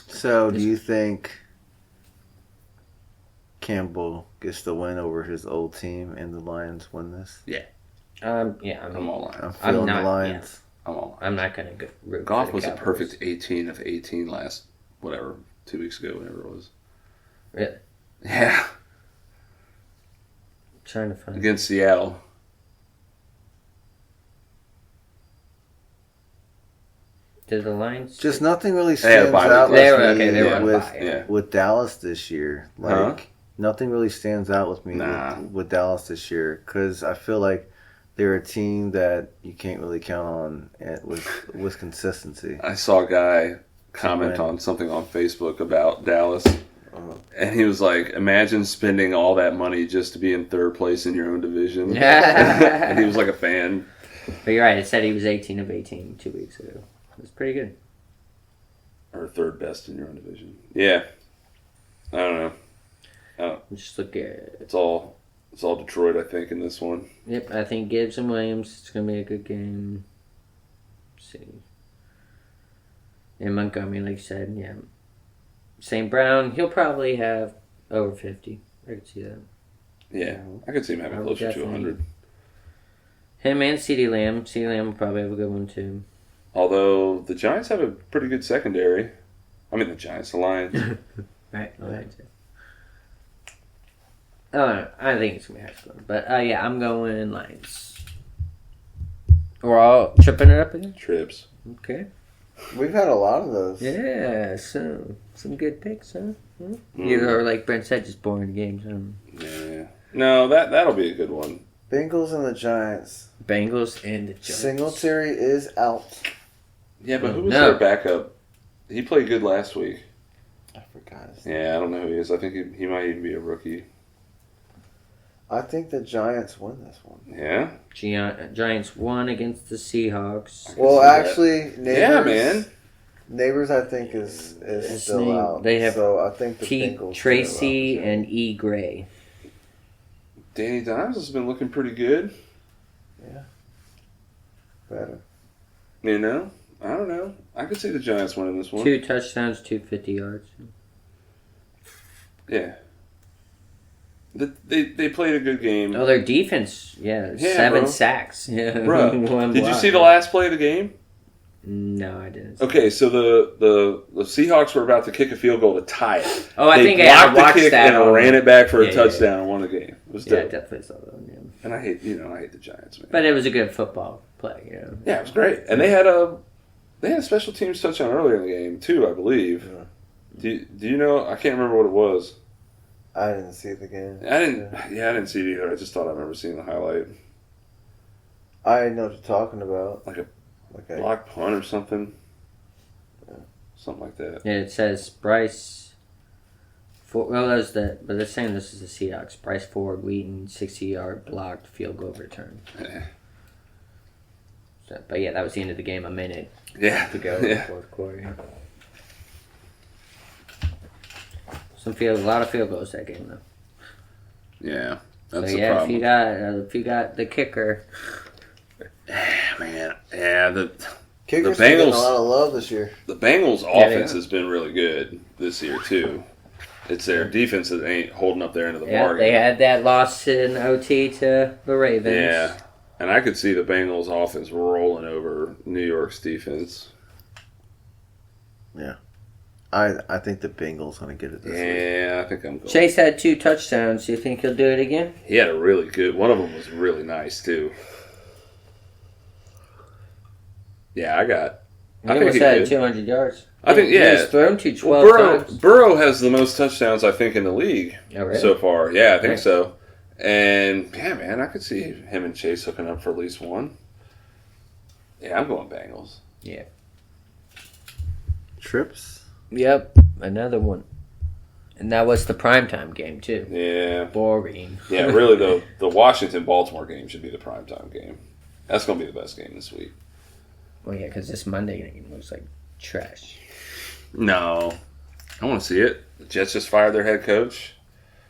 So, do you think Campbell gets the win over his old team and the Lions win this? Yeah, I I'm mean, all in. I'm feeling not- the Lions. I'm all in. I'm not gonna go. root for Goff the was a Cowboys. perfect 18 of 18 last, 2 weeks ago, whenever it was. Really? Yeah, Trying to find. against Seattle. Did the Lions? Just nothing really They had a stands bye out week. They were with okay. me They were on with, bye. Yeah. with Dallas this year. Like, Huh? nothing really stands out with me Nah. with Dallas this year because I feel like they're a team that you can't really count on with consistency. I saw a guy comment win. on something on Facebook about Dallas, and he was like, imagine spending all that money just to be in 3rd place in your own division. And he was like a fan. But you're right. It said he was 18 of 18 2 weeks ago. That's pretty good. or third best in your own division. Yeah, I don't know. Just look at It's all Detroit, I think, in this one. Yep, I think Gibbs and Williams. It's gonna be a good game. Let's see. And Montgomery, like you said, yeah. St. Brown, he'll probably have over 50. I could see that. Yeah, I could see him having I would closer to definitely- 100. Him and CeeDee Lamb. CeeDee Lamb will probably have a good one too. Although the Giants have a pretty good secondary. I mean, the Lions. Right. I think it's gonna be high scoring, but yeah, I'm going Lions. We're all tripping it up again. Trips. Okay. We've had a lot of those. Yeah. So some good picks, huh? Mm. Either like Brent said, just boring games. Huh? Yeah. No, that'll be a good one. Bengals and the Giants. Bengals and the Giants. Singletary is out. Yeah, but who was No. their backup? He played good last week. I forgot his name. Yeah, I don't know who he is. I think he might even be a rookie. I think the Giants win this one. Yeah? Giants won against the Seahawks. Well, see that. actually, Neighbors, Yeah, man. Neighbors, I think, is His still name- out. they have so I think the T. Bengals Tracy are out. and E. Gray. Danny Dimes has been looking pretty good. Better. You know? I don't know. I could see the Giants winning this one. 2 touchdowns, 250 yards. Yeah. They played a good game. Oh, their defense, yeah, Yeah, 7 bro. sacks. Yeah, Bro, One did you block. see the last play of the game? No, I didn't. Okay, so the Seahawks were about to kick a field goal to tie it. Oh, I They think I blocked the watched kick that. and ran it back for Yeah, a yeah, touchdown and won the game. It was Yeah, I dope. definitely saw that one. Yeah. And I hate the Giants, man. But it was a good football play. You know. Yeah, it was great. And they had a special teams touchdown earlier in the game too, I believe. Yeah. Do you know? I can't remember what it was. I didn't see the game. I didn't. Yeah, I didn't see it either. I just thought I remember seeing the highlight, I know what you're talking about. like a Okay. block punt or something. Something like that. Yeah, it says Bryce. Well, that's the. But they're saying this is the Seahawks. Bryce Ford Wheaton 60-yard blocked field goal return. So, but yeah, that was the end of the game. A minute Yeah. to go in the Yeah. fourth quarter. A lot of field goals that game though. Yeah. So That's the yeah, problem. if you got the kicker, Man, yeah. Kickers The are getting Bengals- a lot of love this year. The Bengals' Yeah, they offense are. has been really good this year too. It's their defense that ain't holding up their end of the yeah, bargain. they had that loss in OT to the Ravens. Yeah, and I could see the Bengals' offense rolling over New York's defense. I think the Bengals going to get it this week. Yeah, I think I'm going. Chase had 2 touchdowns. You think he'll do it again? He had a really good. One of them was really nice too. Yeah, He I think almost he had did. 200 yards. I think, He yeah. was thrown to 12 Well, times. Burrow has the most touchdowns I think in the league Oh, really? so far. Yeah, I think Right. so. And yeah, man, I could see him and Chase hooking up for at least one. Yeah, I'm going Bengals. Trips? Yep, another one. And that was the primetime game, too. Yeah, Boring. yeah. Really, though, the Washington Baltimore game should be the primetime game. That's going to be the best game this week. Well, yeah, because this Monday game looks like trash. No, I want to see it. The Jets just fired their head coach.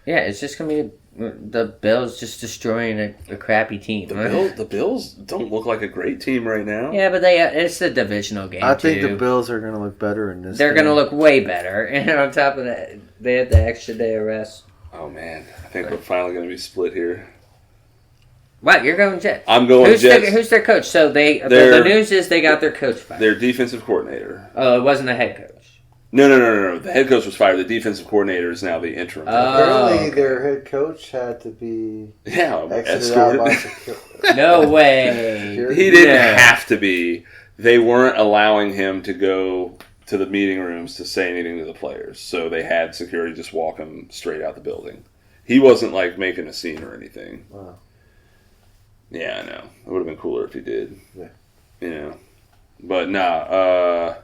Yeah, it's just going to be the Bills just destroying a crappy team. The Bills don't look like a great team right now. Yeah, but it's a divisional game, I think too. the Bills are going to look better in this They're going to game. look way better. And on top of that, they had the extra day of rest. Oh man, I think we're finally going to be split here. What? You're going Jets? I'm going Jets. Who's their coach? So the Their- news is they got their coach fired. Their defensive coordinator. Oh, it wasn't the head coach. No. The head coach was fired. The defensive coordinator is now the interim. Apparently, okay. their head coach had to be Yeah, exited out by escorted. security. No way. He didn't Yeah. have to be. They weren't allowing him to go to the meeting rooms to say anything to the players, so they had security just walk him straight out the building. He wasn't like making a scene or anything. Wow. Yeah, I know. It would have been cooler if he did. Yeah. You know. But nah,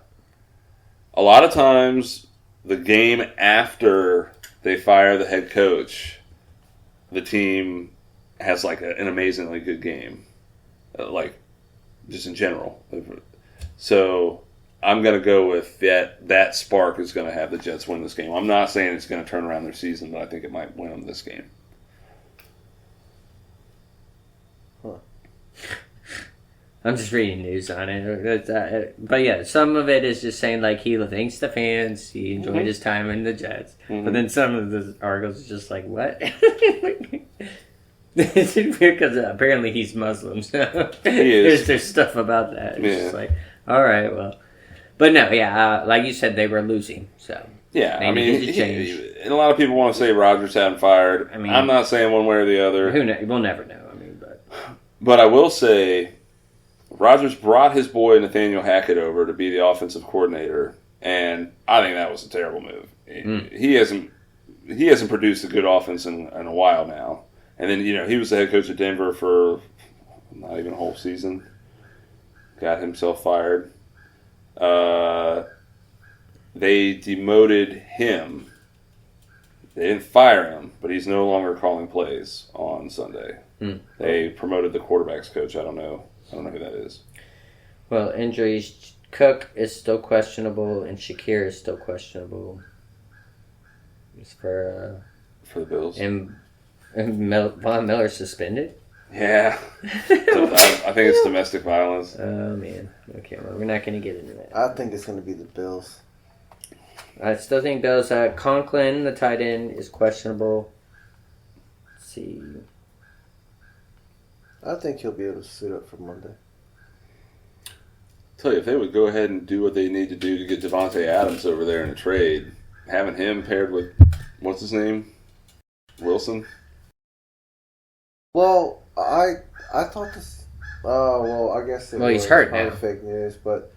a lot of times the game after they fire the head coach, the team has like an amazingly good game. Like, just in general. So, I'm going to go with that spark is going to have the Jets win this game. I'm not saying it's going to turn around their season, but I think it might win them this game. I'm just reading news on it. But yeah, some of it is just saying like he thanks the fans, he enjoyed his time in the Jets. But then some of the articles is just like, what? It's weird because apparently he's Muslim. So there's stuff about that. It's just like, all right, well. But no, yeah, like you said, they were losing. So yeah, they needed to change. And a lot of people want to say Rodgers had him fired. I mean, I'm not saying one way or the other. We'll never know. But I will say, Rodgers brought his boy Nathaniel Hackett over to be the offensive coordinator, and I think that was a terrible move. He hasn't produced a good offense in a while now. And then he was the head coach of Denver for not even a whole season. Got himself fired. They demoted him. They didn't fire him, but he's no longer calling plays on Sunday. They promoted the quarterback's coach. I don't know who that is. Well, injuries. Cook is still questionable, and Shakir is still questionable. It's for the Bills. And Von Miller suspended? Yeah. So I think it's domestic violence. Oh, man. Okay, well, we're not going to get into that. I think it's going to be the Bills. I still think Bills. Conklin, the tight end, is questionable. Let's see. I think he'll be able to suit up for Monday. Tell you, if they would go ahead and do what they need to do to get Devontae Adams over there in a trade, having him paired with, what's his name? Wilson? Well, I thought this. I guess it he's was hurt probably now. fake news, but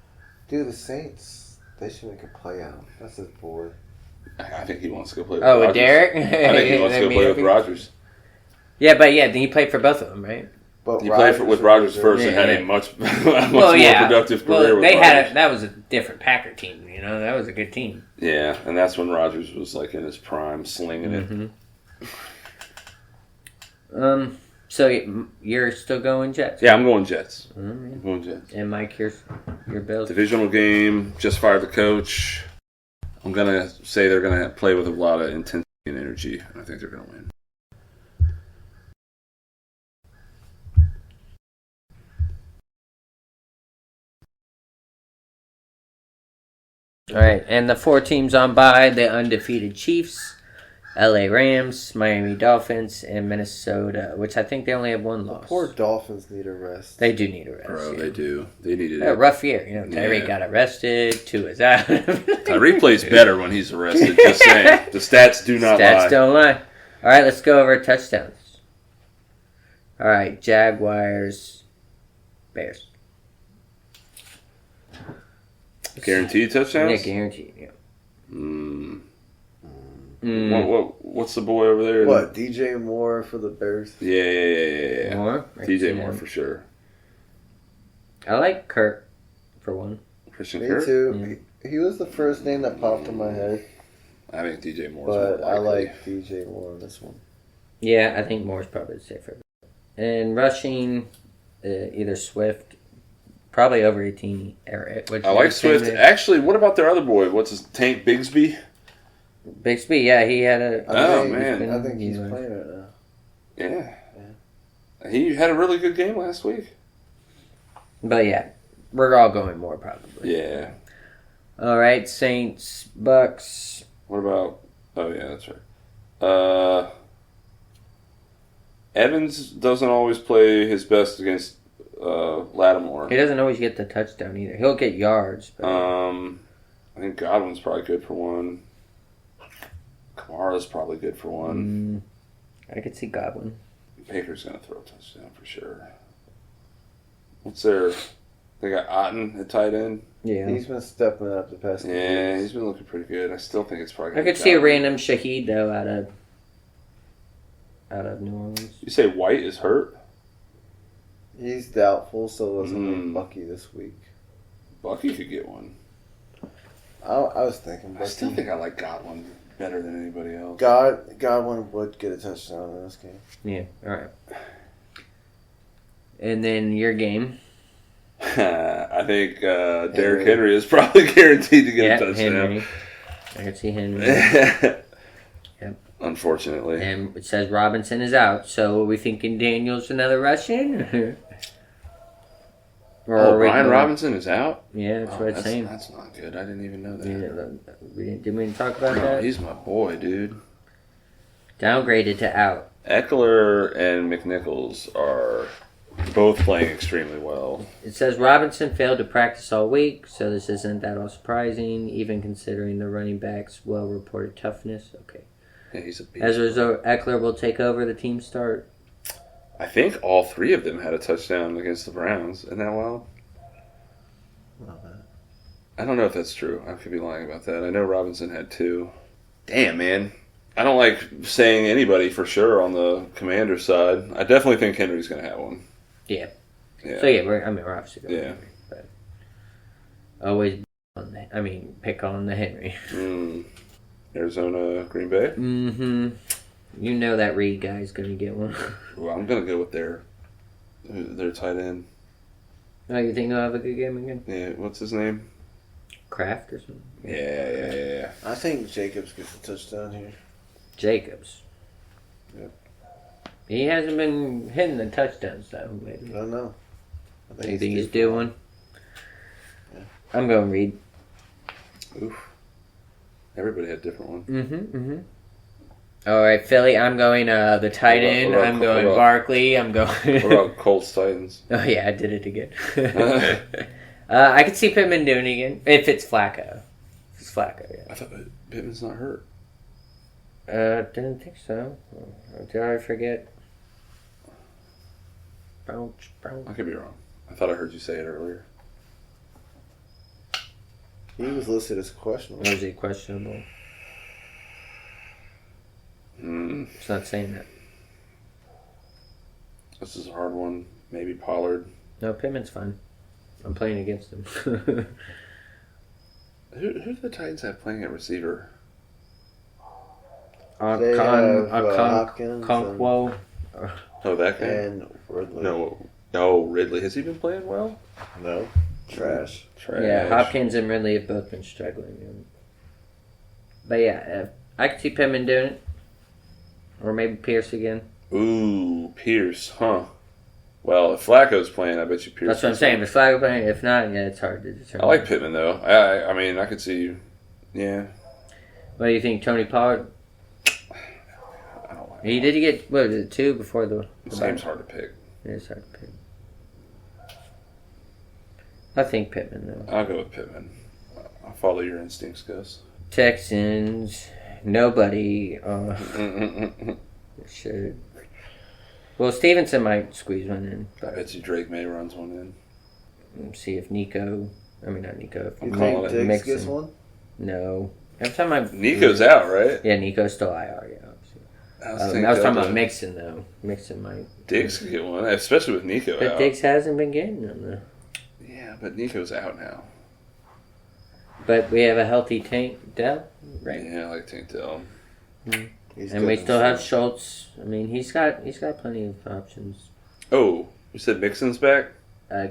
dude, the Saints, they should make a play out. That's his board. I think he wants to go play with Oh, Rodgers. with Derek? I think he wants to go play with Rodgers. Yeah, but then he played for both of them, right? But He played with Rodgers first and had a much more productive career with Rodgers. That was a different Packer team, that was a good team. Yeah, and that's when Rodgers was like in his prime, slinging it. So you're still going Jets? Yeah, I'm going Jets. I'm going Jets. And Mike, your Bills? Divisional game, just fired the coach. I'm going to say they're going to play with a lot of intensity and energy, and I think they're going to win. All right, and the 4 teams on bye, the undefeated Chiefs, LA Rams, Miami Dolphins, and Minnesota, which I think they only have one loss. The poor Dolphins need a rest. They do need a rest. Bro, they do. They needed a it. rough year. Tyreek got arrested, Tua's out. Tyreek plays better when he's arrested, just saying. The stats do not lie. Stats don't lie. All right, let's go over touchdowns. All right, Jaguars, Bears. Guaranteed touchdowns? Yeah, guaranteed, yeah. What's the boy over there? What, DJ Moore for the Bears? Yeah. Moore? DJ Moore for sure. I like Kirk for one. Christian Me Kirk? too. He was the first name that popped in my head. I think DJ Moore. But I like DJ Moore on this one. Yeah, I think Moore's probably the safer. And rushing, either Swift, probably over 18. I like Swift. Actually, what about their other boy? What's his Tank Bigsby? Bigsby, yeah, he had a... I think he's playing it now. Yeah. He had a really good game last week. But yeah, we're all going Moore probably. Yeah. All right, Saints, Bucks. What about... Oh, yeah, that's right. Evans doesn't always play his best against Lattimore. He doesn't always get the touchdown either. He'll get yards. But... I think Godwin's probably good for one. Kamara's probably good for one. I could see Godwin. Baker's going to throw a touchdown for sure. What's their... They got Otten at tight end. Yeah. He's been stepping up the past couple weeks. He's been looking pretty good. I still think it's probably I could see a random Shaheed, though, out of New Orleans. You say White is hurt? He's doubtful, so wasn't Bucky this week. Bucky could get one. I was thinking Bucky. I still think I like Godwin better than anybody else. Godwin would get a touchdown in this game. Yeah, all right. And then your game. I think Derrick Henry is probably guaranteed to get a touchdown. Henry. I can see Henry. Unfortunately. And it says Robinson is out, so are we thinking Daniels another Russian? Or are we Brian going- Robinson is out? Yeah, that's what it's saying. That's not good. I didn't even know that. Didn't we talk about No, that? he's my boy, dude. Downgraded to out. Eckler and McNichols are both playing extremely well. It says Robinson failed to practice all week, so this isn't that all surprising, even considering the running back's well-reported toughness. Okay. Yeah, he's a beast. As a result, Eckler will take over the team start. I think all three of them had a touchdown against the Browns. Isn't that wild? I don't know if that's true. I could be lying about that. I know Robinson had 2. Damn, man. I don't like saying anybody for sure on the Commander side. I definitely think Henry's going to have one. Yeah. Yeah. So yeah, we're obviously going Yeah. Henry, but always pick on the Henry. Arizona, Green Bay. Mm-hmm. You know that Reed guy's going to get one. Well, I'm going to go with their tight end. Oh, you think he'll have a good game again? Yeah, what's his name? Kraft or something? Yeah. I think Jacobs gets a touchdown here. Jacobs. Yep. He hasn't been hitting the touchdowns though I lately. don't know. You think he's due one? Yeah. I'm going Reed. Oof. Everybody had a different one. Mm-hmm. All right, Philly. I'm going the tight end. what about- I'm going what about- Barkley. I'm going. What about Colts Titans? Oh yeah, I did it again. I could see Pittman doing it again if it's Flacco. If it's Flacco, yeah. I thought Pittman's not hurt. Didn't think so. Did I forget? Bounce. I could be wrong. I thought I heard you say it earlier. He was listed as questionable. Was he questionable? It's not saying that. This is a hard one. Maybe Pollard. No, Pittman's fine. I'm playing against him. Who do the Titans have playing at receiver? They have, Hopkins Conquo. Oh, that guy? And Ridley. No, Ridley. Has he been playing well? No. Trash. Trash. Yeah, Hopkins and Ridley have both been struggling. But yeah, I could see Pittman doing it. Or maybe Pierce again. Ooh, Pierce, huh? Well, if Flacco's playing, I bet you Pierce. That's what I'm is saying. playing. If Flacco playing, if not, yeah, it's hard to determine. I like Pittman though. I mean, I could see. Yeah. What do you think, Tony Pollard? I don't like. He did get what was it 2 before the. It seems hard to pick. It is hard to pick. I think Pittman though. I'll go with Pittman. I'll follow your instincts, Gus. Texans, nobody. Should. Well, Stevenson might squeeze one in. I bet you Drake May runs one in. See if Nico. I mean, not Nico. If I'm You calling think it. Diggs Mixon. gets one? No. Every time I. Nico's out, right? Yeah, Nico's still IR. Yeah. I I was talking about Mixon though. Mixon might. Diggs could get one, especially with Nico But out. Diggs hasn't been getting them though. Yeah, but Nico's out now. But we have a healthy Tank Dell, right? Yeah, I like Tank Dell. He's And good we in still have some. Schultz. I mean, he's got plenty of options. Oh, you said Mixon's back?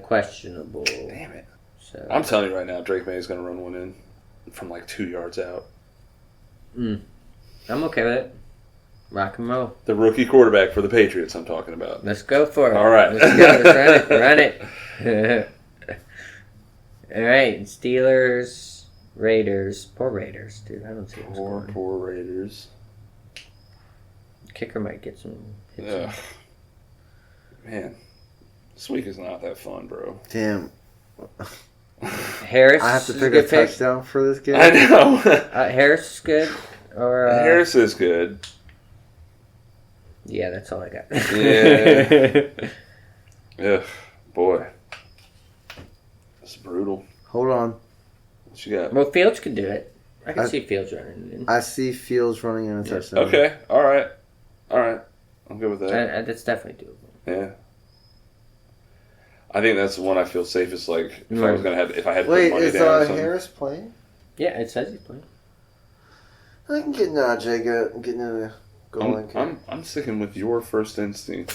Questionable. Damn it. So I'm telling you right now, Drake May is going to run one in from like 2 yards out. I'm okay with it. Rock and roll. The rookie quarterback for the Patriots I'm talking about. Let's go for it. All right. Let's go. Let's run it. All right. Steelers, Raiders. Poor Raiders, dude. I don't see what's going on. Poor Raiders. Kicker might get some hits. Ugh. Man, this week is not that fun, bro. Damn. Harris. I have to is pick good a touchdown for this game. I know. Harris is good. Or Harris is good. Yeah, that's all I got. Yeah. Ugh, boy. That's brutal. Hold on. What you got? Well, Fields could do it. I can I- see Fields running in. I see Fields running in a touchdown. Okay, all right. I'm good with that. That's definitely doable. Yeah. I think that's the one I feel safest. Like if I Right. was gonna have, if I had to Wait, put money is down. or something. Harris playing? Yeah, it says he's playing. I can get getting in a goal line kick. I'm sticking with your first instinct.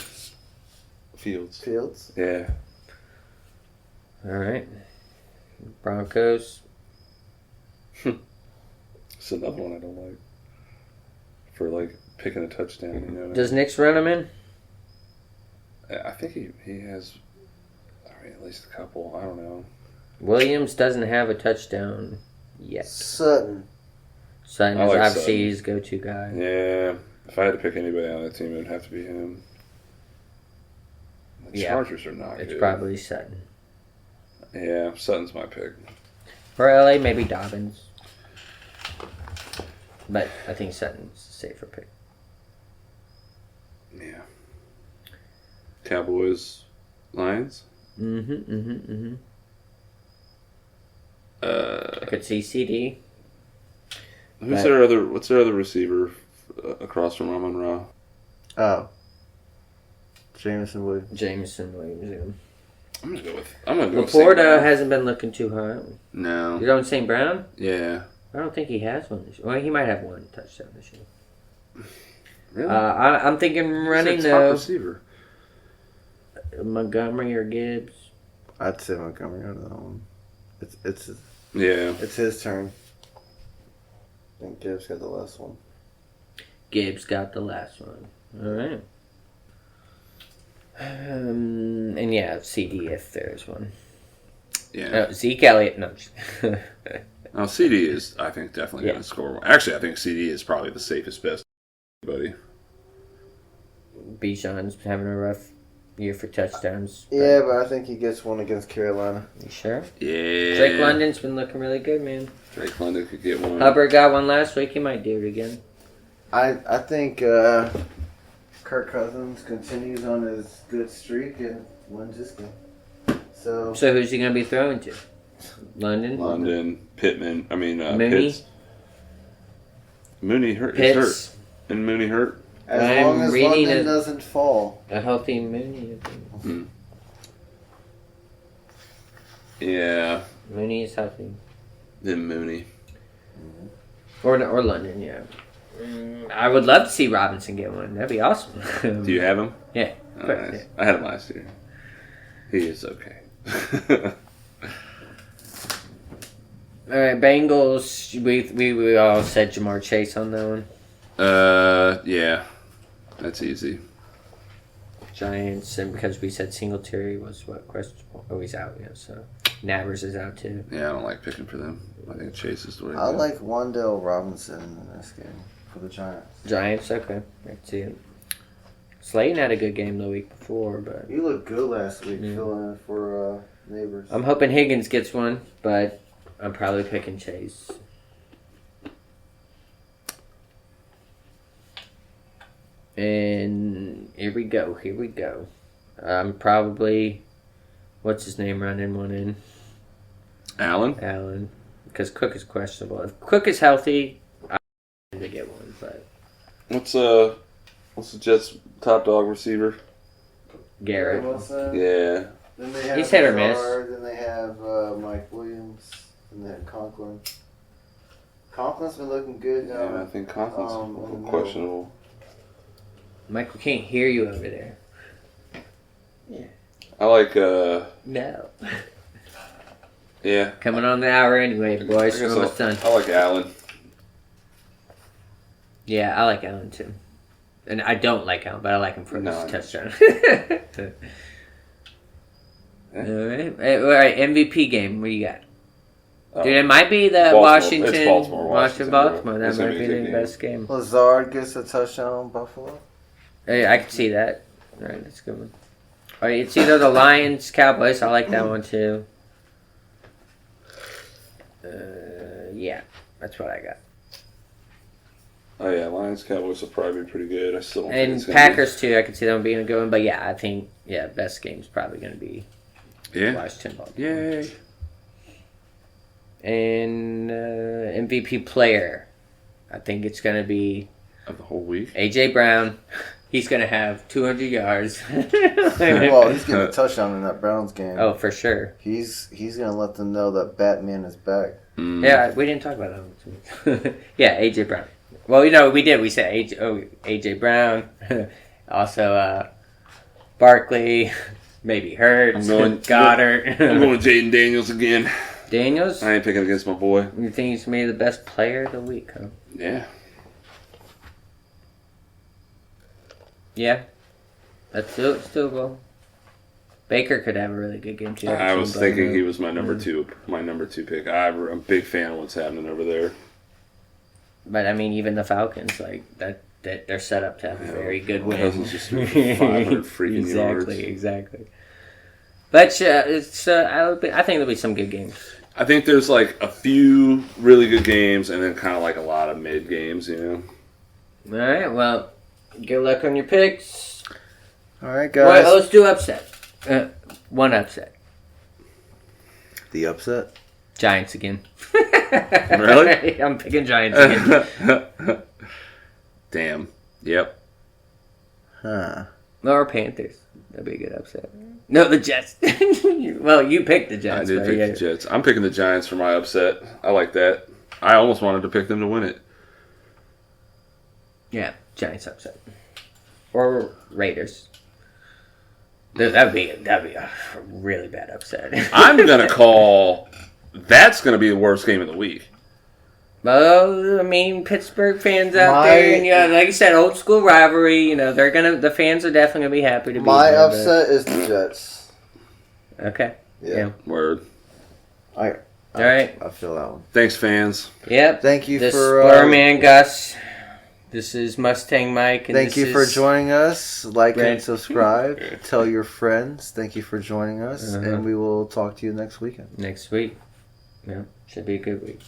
Fields. Fields. Yeah. All right. Broncos. It's another one I don't like. For like picking a touchdown, you know. Does Nix run him in? I think he has, I mean, at least a couple. I don't know. Williams doesn't have a touchdown yet. Sutton. Sutton I is like obviously Sutton. his go-to guy. Yeah, if I had to pick anybody on that team, it would have to be him. The Yeah. Chargers are not It's good. probably Sutton. Yeah, Sutton's my pick. For LA, maybe Dobbins. But I think Sutton's a safer pick. Yeah. Cowboys, Lions. I could see CD. Who's But- their other? What's their other receiver across from Ramon Ra? Oh. Jameson Williams. Jameson Williams. I'm gonna go with. St. Laporta Brown. hasn't been looking too hot. No. You're going St. Brown? Yeah. I don't think he has one this year. Well, he might have one touchdown this year. Really? I'm thinking Who's running their top though. receiver. Montgomery or Gibbs. I'd say Montgomery out of that one. Yeah. It's his turn. I think Gibbs got the last one. Gibbs got the last one. All right. And yeah, CD if there's one. Yeah. Zeke Elliott. No. Now CD is, I think, definitely Yeah. going to score one. Actually, I think CD is probably the safest bet, buddy. Bijan's having a rough year for touchdowns. Yeah, but I think he gets one against Carolina. You sure? Yeah. Drake London's been looking really good, man. Drake London could get one. Hubbard got one last week. He might do it again. I think Kirk Cousins continues on his good streak and wins this game. So So who's he going to be throwing to? London? Pittman. I mean, Mooney? Pitts. Mooney hurt. He's hurt. Pitts? And Mooney hurt. as I'm long as reading London it. doesn't fall. A healthy Mooney. Yeah. Mooney is healthy. Then Mooney. Or London, yeah. I would love to see Robinson get one. That'd be awesome. Do you have him? Yeah. Oh, Quick, nice. yeah. I had him last year. He is okay. All right, Bengals. We all said Jamar Chase on that one. Yeah. That's easy. Giants, and because we said Singletary was what questionable. Oh, he's out. Yeah, so Nabers is out too. Yeah, I don't like picking for them. I think Chase is the way to I go. like Wan'Dale Robinson in this game for the Giants. Giants, okay. I can see it. Slayton had a good game the week before, but You looked good last week Yeah. filling in for Neighbors. I'm hoping Higgins gets one, but I'm probably picking Chase. And here we go. I'm probably, what's his name, running one in? Allen? Allen. Because Cook is questionable. If Cook is healthy, I'm going to get one, but What's the Jets' top dog receiver? Garrett. Wilson. Yeah. Then they have He's hit or miss. Lazard, then they have Mike Williams. And then Conklin. Conklin's been looking good now. Yeah, I think Conklin's in the middle. questionable. Mike, we can't hear you over there. I like, No. yeah. Coming on the hour anyway, I boys. guess We're almost done. I like Allen. Yeah, I like Allen too. And I don't like Allen, but I like him for No, his I touchdown. Yeah. All right, MVP game. What do you got? Oh, Dude, it might be the Baltimore. Washington. It's Baltimore, Washington, Baltimore. bro. That It's gonna might be be a the good best game. Lazard gets a touchdown on Buffalo. Hey, I can see that. All right, that's a good one. All right, it's either the Lions, Cowboys. I like that one too. Yeah, that's what I got. Oh, yeah. Lions Cowboys will probably be pretty good. I still don't think And it's gonna Packers too. I can see them being a good one. But yeah, I think best game's probably going to be be. Yeah. Washington, Baltimore. Yay. And MVP player, I think it's going to be Of the whole week. AJ Brown. He's going to have 200 yards. Well, he's getting a touchdown in that Browns game. Oh, for sure. He's gonna let them know that Batman is back. Mm. Yeah, we didn't talk about that one. Yeah, AJ Brown. Well, we did. We said AJ Brown. Also, Barkley, Maybe Hurts, I'm going- Goddard. I'm going Jaden Daniels again. Daniels? I ain't picking against my boy. You think he's maybe the best player of the week, huh? Yeah. Yeah. That's still go. Baker could have a really good game too. I was thinking he was my number two pick. I'm a big fan of what's happening over there. But I mean, even the Falcons, like that they're set up to have a very good win. Cousins just threw 500 freaking yards. Exactly. But it's I think there'll be some good games. I think there's like a few really good games and then kind of like a lot of mid games, you know. All right. Well, good luck on your picks. All right, guys. Well, let's do upset. One upset. The upset. Giants again. Really? I'm picking Giants again. Damn. Yep. Huh. Or Panthers. That'd be a good upset. No, the Jets. Well, you picked the I Jets. did but pick yeah. the Jets. I'm picking the Giants for my upset. I like that. I almost wanted to pick them to win it. Yeah, Giants upset. Or Raiders. That'd be a really bad upset. I'm gonna call. That's gonna be the worst game of the week. Well, I mean, Pittsburgh fans out there, and yeah, like you said, old school rivalry. You know, the fans are definitely gonna be happy to be My there, upset is the Jets. but- Okay. Yeah. Word. All right. I feel that one. Thanks, fans. Yep. Thank you This for Blurman Gus. This is Mustang Mike. And Thank this you for is joining us. Like Brad. and subscribe. Tell your friends. Thank you for joining us, Uh-huh. and we will talk to you next weekend. next week. Yeah, should be a good week.